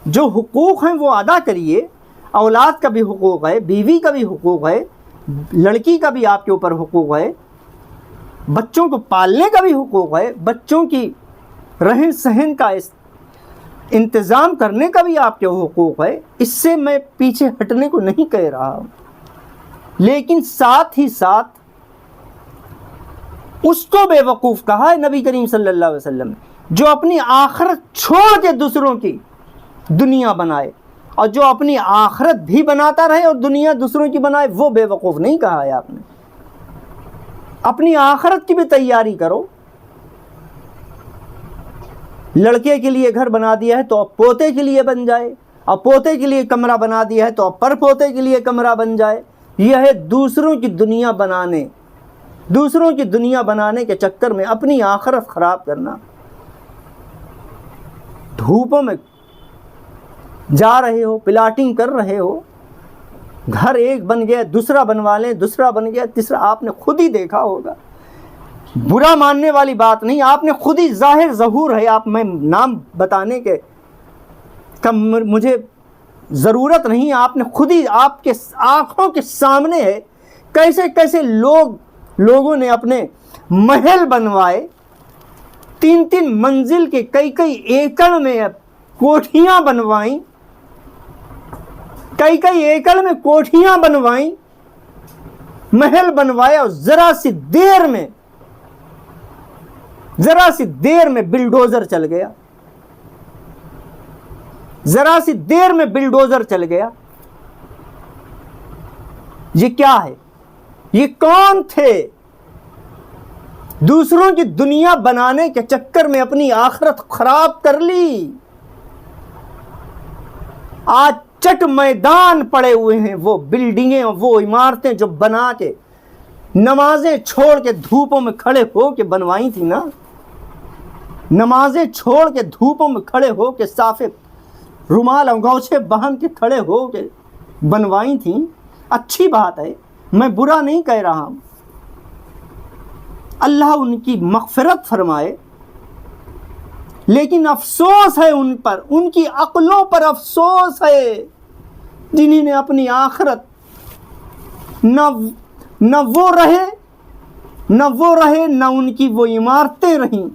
جو حقوق ہیں وہ ادا کریے، اولاد کا بھی حقوق ہے، بیوی کا بھی حقوق ہے، لڑکی کا بھی آپ کے اوپر حقوق ہے، بچوں کو پالنے کا بھی حقوق ہے، بچوں کی رہن سہن کا انتظام کرنے کا بھی آپ کے حقوق ہے، اس سے میں پیچھے ہٹنے کو نہیں کہہ رہا ہوں، لیکن ساتھ ہی ساتھ اس کو بے وقوف کہا ہے نبی کریم صلی اللہ علیہ وسلم نے جو اپنی آخرت چھوڑ کے دوسروں کی دنیا بنائے، اور جو اپنی آخرت بھی بناتا رہے اور دنیا دوسروں کی بنائے، وہ بے وقوف نہیں کہا ہے آپ نے۔ اپنی آخرت کی بھی تیاری کرو، لڑکے کے لیے گھر بنا دیا ہے تو اب پوتے کے لیے بن جائے، اور پوتے کے لیے کمرہ بنا دیا ہے تو اب پر پوتے کے لیے کمرہ بن جائے۔ یہ ہے دوسروں کی دنیا بنانے، دوسروں کی دنیا بنانے کے چکر میں اپنی آخرت خراب کرنا۔ دھوپوں میں جا رہے ہو، پلاٹنگ کر رہے ہو، گھر ایک بن گیا، دوسرا بنوا لیں، دوسرا بن گیا، تیسرا، آپ نے خود ہی دیکھا ہوگا، برا ماننے والی بات نہیں، آپ نے خود ہی ظاہر ظہور ہے، آپ میں نام بتانے کے مجھے ضرورت نہیں، آپ نے خود ہی آپ کے آنکھوں کے سامنے ہے کیسے کیسے لوگوں نے اپنے محل بنوائے، 3 منزل کے، کئی ایکڑ میں کوٹھیاں بنوائیں، کئی ایکڑ میں کوٹھیاں بنوائیں، محل بنوایا، اور ذرا سی دیر میں بلڈوزر چل گیا، ذرا سی دیر میں بلڈوزر چل گیا۔ یہ کیا ہے؟ یہ کون تھے؟ دوسروں کی دنیا بنانے کے چکر میں اپنی آخرت خراب کر لی، آج چٹ میدان پڑے ہوئے ہیں، وہ بلڈنگیں، وہ عمارتیں جو بنا کے نمازیں چھوڑ کے دھوپوں میں کھڑے ہو کے بنوائی تھی نا، نمازیں چھوڑ کے دھوپوں میں کھڑے ہو کے صافے رومال انگوچھے باندھ کے کھڑے ہو کے بنوائی تھیں، اچھی بات ہے، میں برا نہیں کہہ رہا ہوں، اللہ ان کی مغفرت فرمائے، لیکن افسوس ہے ان پر، ان کی عقلوں پر افسوس ہے جنہیں نے اپنی آخرت نہ وہ رہے نہ ان کی وہ عمارتیں رہیں،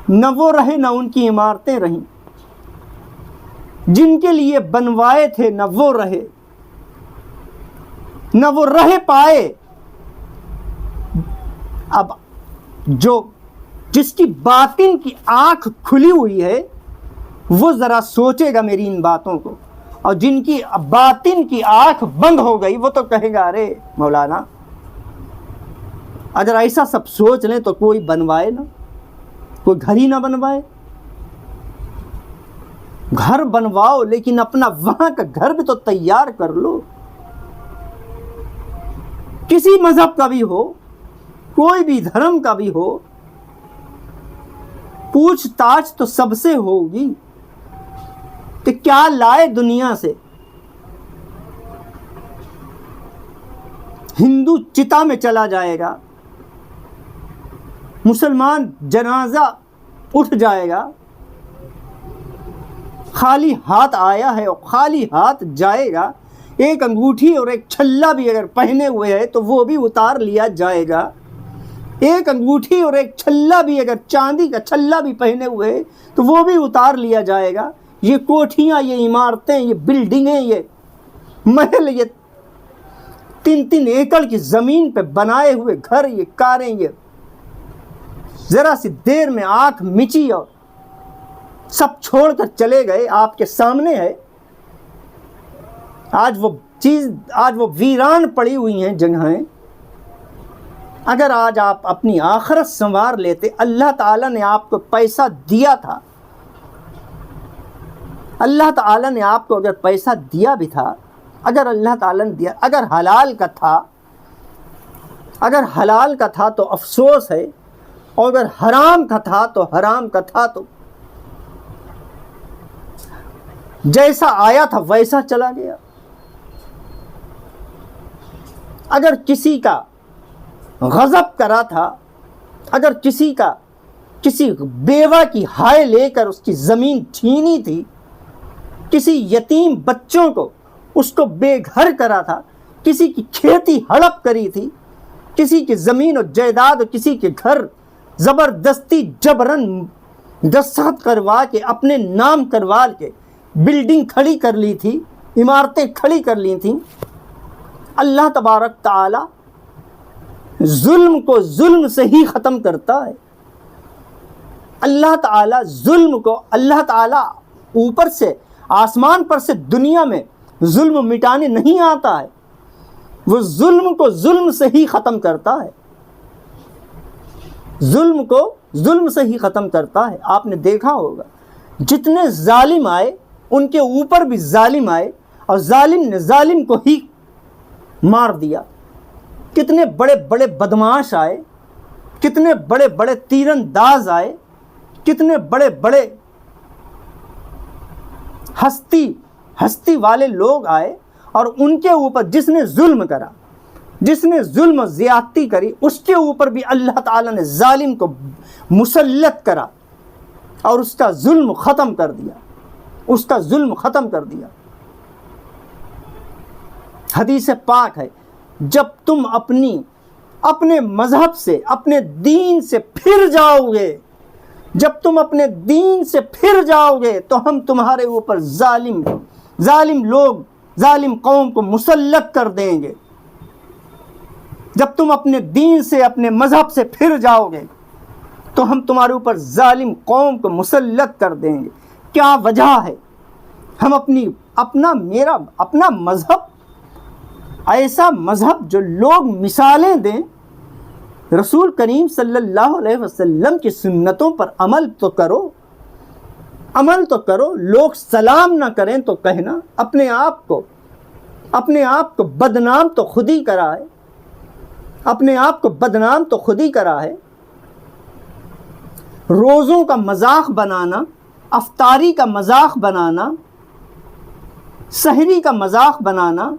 نہ وہ رہے نہ ان کی عمارتیں رہیں، جن کے لیے بنوائے تھے نہ وہ رہے، نہ وہ رہ پائے۔ اب جس کی باطن کی آنکھ کھلی ہوئی ہے وہ ذرا سوچے گا میری ان باتوں کو، اور جن کی باطن کی آنکھ بند ہو گئی وہ تو کہے گا ارے مولانا اگر ایسا سب سوچ لیں تو کوئی بنوائے نا، کوئی گھر ہی نہ بنوائے۔ گھر بنواؤ لیکن اپنا وہاں کا گھر بھی تو تیار کر لو، کسی مذہب کا بھی ہو، کوئی بھی دھرم کا بھی ہو، پوچھ تاچھ تو سب سے ہوگی کہ کیا لائے دنیا سے۔ ہندو چتا میں چلا جائے گا، مسلمان جنازہ اٹھ جائے گا، خالی ہاتھ آیا ہے اور خالی ہاتھ جائے گا، ایک انگوٹھی اور ایک چھلا بھی اگر پہنے ہوئے ہے تو وہ بھی اتار لیا جائے گا، ایک انگوٹھی اور ایک چھلا بھی اگر چاندی کا چھلا بھی پہنے ہوئے ہے تو وہ بھی اتار لیا جائے گا۔ یہ کوٹھیاں، یہ عمارتیں، یہ بلڈنگیں، یہ محل، یہ 3 ایکڑ کی زمین پہ بنائے ہوئے گھر، یہ کاریں، یہ ذرا سی دیر میں آنکھ مچی اور سب چھوڑ کر چلے گئے، آپ کے سامنے ہے۔ آج وہ ویران پڑی ہوئی ہیں جگہیں۔ اگر آج آپ اپنی آخرت سنوار لیتے، اللہ تعالیٰ نے آپ کو پیسہ دیا تھا، اللہ تعالیٰ نے آپ کو اگر پیسہ دیا بھی تھا، اگر اللہ تعالیٰ نے دیا، اگر حلال کا تھا تو افسوس ہے، اور اگر حرام کا تھا تو جیسا آیا تھا ویسا چلا گیا۔ اگر کسی کا غضب کرا تھا، اگر کسی بیوہ کی ہائے لے کر اس کی زمین چھینی تھی، کسی یتیم بچوں کو اس کو بے گھر کرا تھا، کسی کی کھیتی ہڑپ کری تھی، کسی کی زمین و جائیداد اور کسی کے گھر زبردستی جبرن دستخط کروا کے اپنے نام کروا کے بلڈنگ کھڑی کر لی تھی، عمارتیں کھڑی کر لی تھیں، اللہ تبارک تعالی ظلم کو ظلم سے ہی ختم کرتا ہے۔ اللہ تعالی ظلم کو، اللہ تعالی اوپر سے آسمان پر سے دنیا میں ظلم مٹانے نہیں آتا ہے، وہ ظلم کو ظلم سے ہی ختم کرتا ہے، ظلم کو ظلم سے ہی ختم کرتا ہے۔ آپ نے دیکھا ہوگا جتنے ظالم آئے ان کے اوپر بھی ظالم آئے اور ظالم نے ظالم کو ہی مار دیا۔ کتنے بڑے بڑے بدماش آئے، کتنے بڑے بڑے تیر انداز آئے، کتنے بڑے بڑے ہستی والے لوگ آئے، اور ان کے اوپر جس نے ظلم کرا، جس نے ظلم و زیادتی کری، اس کے اوپر بھی اللہ تعالیٰ نے ظالم کو مسلط کرا اور اس کا ظلم ختم کر دیا، اس کا ظلم ختم کر دیا۔ حدیث پاک ہے، جب تم اپنے مذہب سے، اپنے دین سے پھر جاؤ گے، جب تم اپنے دین سے پھر جاؤ گے تو ہم تمہارے اوپر ظالم لوگ، ظالم قوم کو مسلط کر دیں گے۔ جب تم اپنے دین سے، اپنے مذہب سے پھر جاؤ گے تو ہم تمہارے اوپر ظالم قوم کو مسلط کر دیں گے۔ کیا وجہ ہے؟ ہم اپنا مذہب، ایسا مذہب جو لوگ مثالیں دیں، رسول کریم صلی اللہ علیہ وسلم کی سنتوں پر عمل تو کرو، عمل تو کرو۔ لوگ سلام نہ کریں تو کہنا، اپنے آپ کو بدنام تو خود ہی کرا ہے، اپنے آپ کو بدنام تو خود ہی کرا ہے۔ روزوں کا مذاق بنانا، افطاری کا مذاق بنانا، سحری کا مذاق بنانا،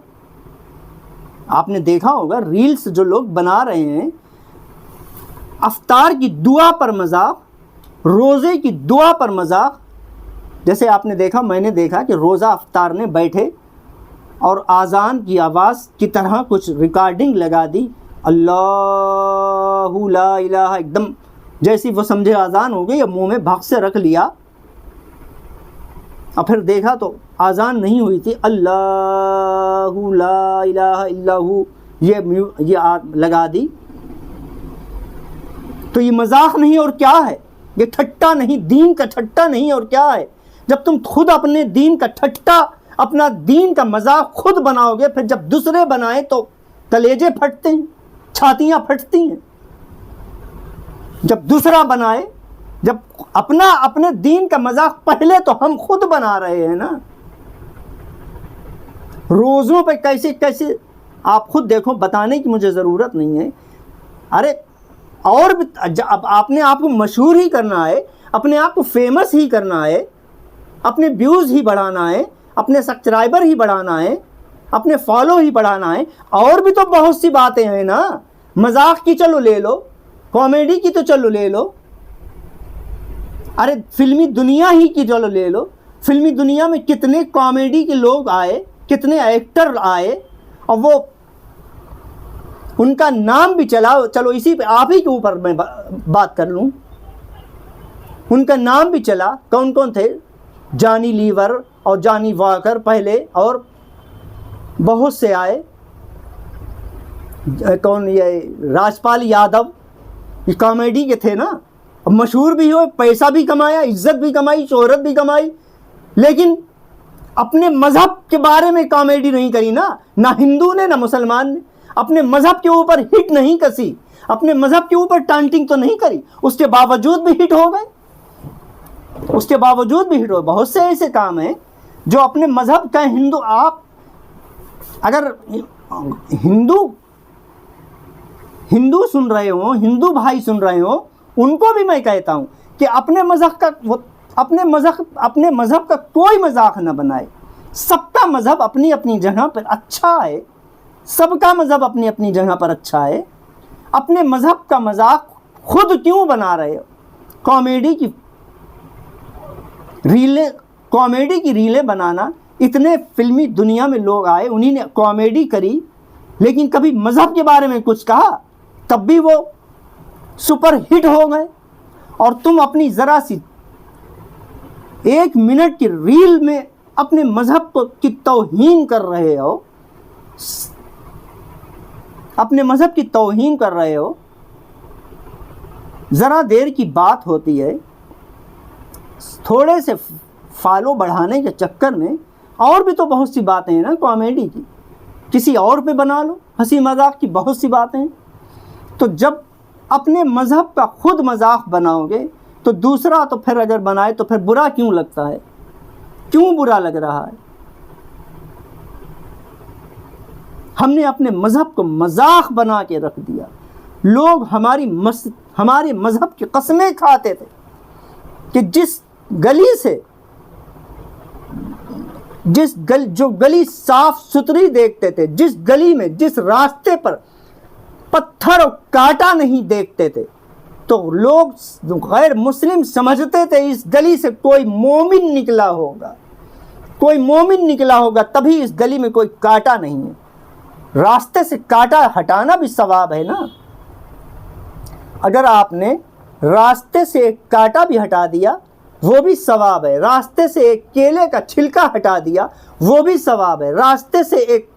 آپ نے دیکھا ہوگا ریلز جو لوگ بنا رہے ہیں، افطار کی دعا پر مذاق، روزے کی دعا پر مذاق۔ جیسے آپ نے دیکھا، میں نے دیکھا کہ روزہ افطارنے بیٹھے اور آذان کی آواز کی طرح کچھ ریکارڈنگ لگا دی، اللہ لا الہ، ایک دم جیسی وہ سمجھے آذان ہو گئی، یا منہ میں بھاگ سے رکھ لیا، اور پھر دیکھا تو آذان نہیں ہوئی تھی، اللہ لا الہ الا ہو یہ لگا دی۔ تو یہ مذاق نہیں اور کیا ہے؟ یہ ٹھٹا نہیں، دین کا ٹھٹا نہیں اور کیا ہے؟ جب تم خود اپنے دین کا ٹھٹا، اپنا دین کا مذاق خود بناؤ گے، پھر جب دوسرے بنائیں تو کلیجے پھٹتے ہیں، چھاتیاں پھٹتی ہیں۔ جب دوسرا بنائے، جب اپنے دین کا مذاق پہلے تو ہم خود بنا رہے ہیں نا۔ روزوں پہ کیسے آپ خود دیکھو، بتانے کی مجھے ضرورت نہیں ہے۔ ارے اور بھی اب آپ نے آپ کو مشہور ہی کرنا ہے، اپنے آپ کو فیمس ہی کرنا ہے، اپنے ویوز ہی بڑھانا ہے، اپنے سبسکرائبر ہی بڑھانا ہے، اپنے فالو ہی بڑھانا ہے۔ اور بھی تو بہت سی باتیں ہیں نا، مذاق کی چلو لے لو، کامیڈی کی تو چلو لے لو، ارے فلمی دنیا ہی کی چلو لے لو۔ فلمی دنیا میں کتنے کامیڈی کے لوگ آئے، کتنے ایکٹر آئے، اور وہ ان کا نام بھی چلو اسی پہ آپ ہی کے اوپر میں بات کر لوں، ان کا نام بھی چلا۔ کون کون تھے؟ جانی لیور اور جانی واکر پہلے، اور بہت سے آئے، کون یہ راجپال یادو، یہ کامیڈی کے تھے نا، مشہور بھی ہوئے، پیسہ بھی کمایا، عزت بھی کمائی، شہرت بھی کمائی، لیکن اپنے مذہب کے بارے میں کامیڈی نہیں کری نا، نہ ہندو نے نہ مسلمان نے، اپنے مذہب کے اوپر ہٹ نہیں کسی، اپنے مذہب کے اوپر ٹانٹنگ تو نہیں کری، اس کے باوجود بھی ہٹ ہو گئے، اس کے باوجود بھی ہٹ ہو گئے۔ بہت سے ایسے کام ہیں جو اپنے مذہب کا ہندو، آپ اگر ہندو سن رہے ہوں، ہندو بھائی سن رہے ہوں، ان کو بھی میں کہتا ہوں کہ اپنے مذہب کا وہ اپنے مذہب کا کوئی مذاق نہ بنائے. سب کا مذہب اپنی اپنی جگہ پر اچھا ہے. سب کا مذہب اپنی اپنی جگہ پر اچھا ہے. اپنے مذہب کا مذاق خود کیوں بنا رہے ہو؟ کامیڈی کی ریلیں بنانا. اتنے فلمی دنیا میں لوگ آئے, انہی نے کامیڈی کری, لیکن کبھی مذہب کے بارے میں کچھ کہا؟ تب بھی وہ سپر ہٹ ہو گئے. اور تم اپنی ذرا سی 1 منٹ کی ریل میں اپنے مذہب کی توہین کر رہے ہو, اپنے مذہب کی توہین کر رہے ہو. ذرا دیر کی بات ہوتی ہے, تھوڑے سے فالو بڑھانے کے چکر میں اور بھی تو بہت سی باتیں ہیں نا کامیڈی کی, کسی اور پہ بنا لو. ہنسی مذاق کی بہت سی باتیں ہیں. تو جب اپنے مذہب کا خود مذاق بناؤ گے تو دوسرا تو پھر اگر بنائے تو پھر برا کیوں لگتا ہے؟ کیوں برا لگ رہا ہے؟ ہم نے اپنے مذہب کو مذاق بنا کے رکھ دیا. لوگ ہمارے مذہب کی قسمیں کھاتے تھے کہ جس گلی سے جو گلی صاف ستھری دیکھتے تھے, جس گلی میں جس راستے پر پتھر اور کانٹا نہیں دیکھتے تھے, تو لوگ غیر مسلم سمجھتے تھے اس گلی سے کوئی مومن نکلا ہوگا, کوئی مومن نکلا ہوگا, تبھی اس گلی میں کوئی کانٹا نہیں ہے. راستے سے کانٹا ہٹانا بھی ثواب ہے نا. اگر آپ نے راستے سے ایک کانٹا بھی ہٹا دیا وہ بھی ثواب ہے. راستے سے ایک کیلے کا چھلکا ہٹا دیا وہ بھی ثواب ہے. راستے سے ایک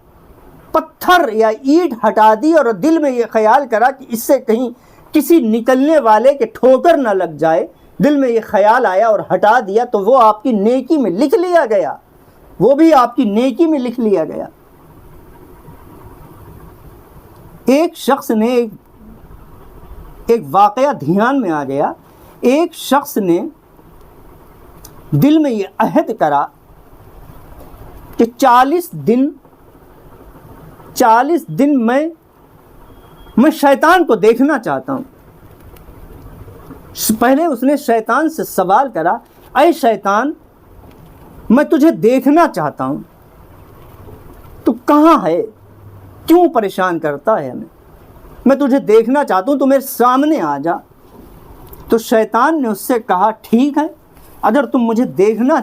پتھر یا اینٹ ہٹا دی اور دل میں یہ خیال کرا کہ اس سے کہیں کسی نکلنے والے کے ٹھوکر نہ لگ جائے, دل میں یہ خیال آیا اور ہٹا دیا, تو وہ آپ کی نیکی میں لکھ لیا گیا, وہ بھی آپ کی نیکی میں لکھ لیا گیا. ایک شخص نے ایک واقعہ دھیان میں آ گیا. ایک شخص نے دل میں یہ عہد کرا کہ 40 دن میں شیطان کو دیکھنا چاہتا ہوں. پہلے اس نے شیطان سے سوال کرا, اے شیطان میں تجھے دیکھنا چاہتا ہوں, تو کہاں ہے؟ کیوں پریشان کرتا ہے ہمیں؟ میں تجھے دیکھنا چاہتا ہوں, تو میرے سامنے آ جا. تو شیطان نے اس سے کہا, ٹھیک ہے, اگر تم مجھے دیکھنا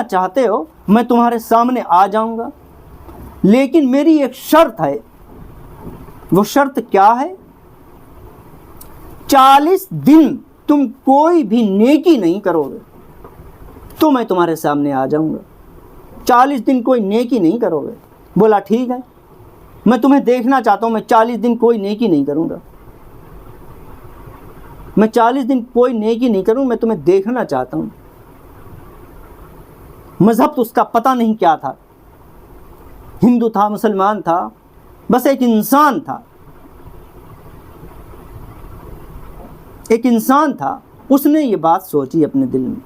چاہتے ہو میں تمہارے سامنے آ جاؤں گا, لیکن میری ایک شرط ہے. وہ شرط کیا ہے؟ 40 دن تم کوئی بھی نیکی نہیں کرو گے تو میں تمہارے سامنے آ جاؤں گا. 40 دن کوئی نیکی نہیں کرو گے. بولا ٹھیک ہے, میں تمہیں دیکھنا چاہتا ہوں, میں 40 دن کوئی نیکی نہیں کروں گا. میں 40 دن کوئی نیکی نہیں کروں, میں تمہیں دیکھنا چاہتا ہوں. مذہب تو اس کا پتہ نہیں کیا تھا, ہندو تھا, مسلمان تھا, بس ایک انسان تھا. اس نے یہ بات سوچی اپنے دل میں.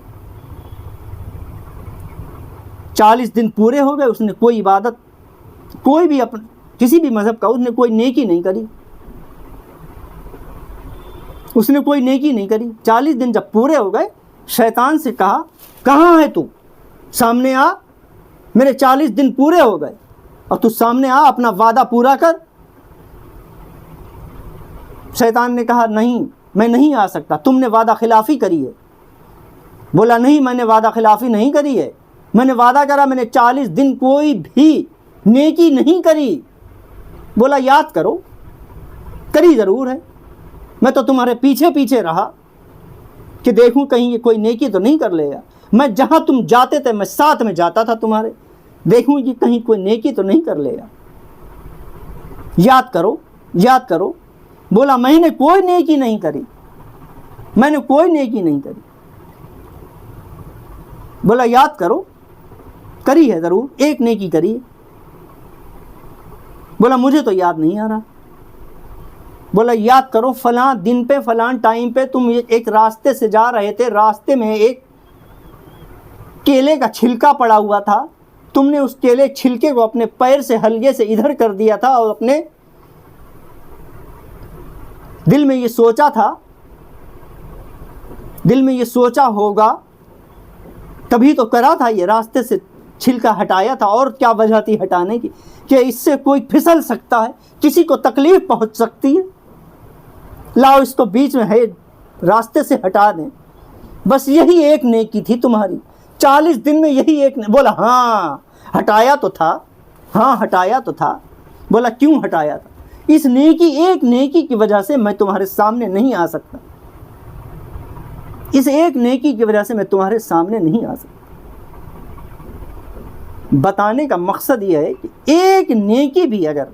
40 دن پورے ہو گئے, اس نے کوئی عبادت, کوئی بھی کسی بھی مذہب کا اس نے کوئی نیکی نہیں کری. 40 دن جب پورے ہو گئے, شیطان سے کہا, کہاں ہے تو؟ سامنے آ, میرے 40 دن پورے ہو گئے اور تو سامنے آ, اپنا وعدہ پورا کر. شیطان نے کہا, نہیں, میں نہیں آ سکتا, تم نے وعدہ خلافی کری ہے. بولا نہیں, میں نے وعدہ خلافی نہیں کری ہے, میں نے وعدہ کرا, میں نے 40 دن کوئی بھی نیکی نہیں کری. بولا یاد کرو, کری ضرور ہے, میں تو تمہارے پیچھے رہا کہ دیکھوں کہیں یہ کوئی نیکی تو نہیں کر لے گا. میں جہاں تم جاتے تھے میں ساتھ میں جاتا تھا تمہارے, دیکھوں یہ کہیں کوئی نیکی تو نہیں کر لے گا. یاد کرو. بولا میں نے کوئی نیکی نہیں کری. بولا یاد کرو, کری ہے ضرور, ایک نیکی کری ہے. بولا مجھے تو یاد نہیں آ رہا. بولا یاد کرو, فلاں دن پہ فلاں ٹائم پہ تم ایک راستے سے جا رہے تھے, راستے میں ایک کیلے کا چھلکا پڑا ہوا تھا, تم نے اس کیلے چھلکے کو اپنے پیر سے ہلکے سے ادھر کر دیا تھا اور اپنے دل میں یہ سوچا تھا دل میں یہ سوچا ہوگا تبھی تو کرا تھا، یہ راستے سے چھلکا ہٹایا تھا، اور کیا وجہ تھی ہٹانے کی کہ اس سے کوئی پھسل سکتا ہے، کسی کو تکلیف پہنچ سکتی ہے، لاؤ اس کو بیچ میں ہے راستے سے ہٹا دیں۔ بس یہی ایک نیکی تھی تمہاری، 40 دن میں یہی ایک بولا ہاں ہٹایا تو تھا، ہاں ہٹایا تو تھا۔ بولا کیوں ہٹایا تھا؟ اس نیکی، ایک نیکی کی وجہ سے میں تمہارے سامنے نہیں آ سکتا، اس ایک نیکی کی وجہ سے میں تمہارے سامنے نہیں آ سکتا۔ بتانے کا مقصد یہ ہے کہ ایک نیکی بھی اگر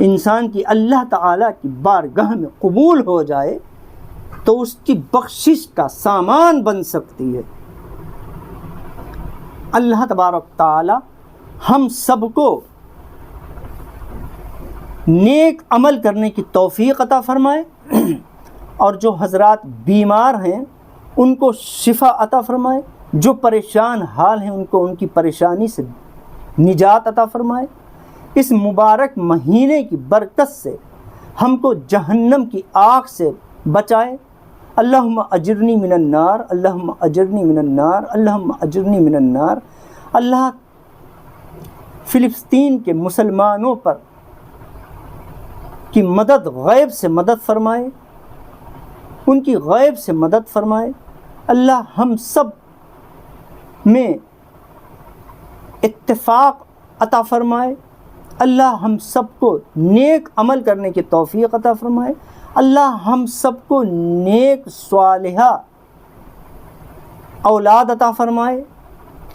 انسان کی اللہ تعالیٰ کی بارگاہ میں قبول ہو جائے تو اس کی بخشش کا سامان بن سکتی ہے۔ اللہ تبارک تعالیٰ ہم سب کو نیک عمل کرنے کی توفیق عطا فرمائے، اور جو حضرات بیمار ہیں ان کو شفا عطا فرمائے، جو پریشان حال ہیں ان کو ان کی پریشانی سے نجات عطا فرمائے۔ اس مبارک مہینے کی برکت سے ہم کو جہنم کی آگ سے بچائے۔ اللہم اجرنی من النار، اللہم اجرنی من النار، اللہم اجرنی من النار۔ اللہ فلسطین کے مسلمانوں پر کی مدد، غیب سے مدد فرمائے، ان کی غیب سے مدد فرمائے۔ اللہ ہم سب میں اتفاق عطا فرمائے، اللہ ہم سب کو نیک عمل کرنے کی توفیق عطا فرمائے، اللہ ہم سب کو نیک صالحہ اولاد عطا فرمائے۔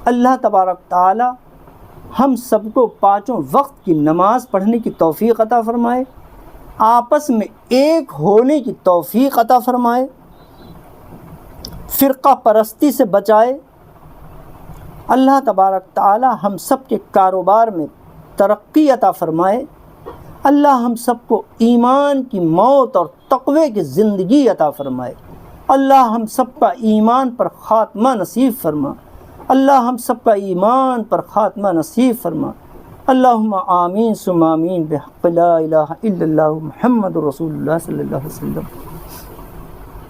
اللہ تبارک تعالی ہم سب کو 5 وقت کی نماز پڑھنے کی توفیق عطا فرمائے، آپس میں ایک ہونے کی توفیق عطا فرمائے، فرقہ پرستی سے بچائے۔ اللہ تبارک تعالی ہم سب کے کاروبار میں ترقی عطا فرمائے، اللہ ہم سب کو ایمان کی موت اور تقوی کی زندگی عطا فرمائے، اللہ ہم سب کا ایمان پر خاتمہ نصیب فرما، اللہ ہم سب کا ایمان پر خاتمہ نصیب فرما۔ اللہم آمین ثم آمین بحق لا الہ الا اللہ محمد رسول اللہ صلی اللہ علیہ وسلم۔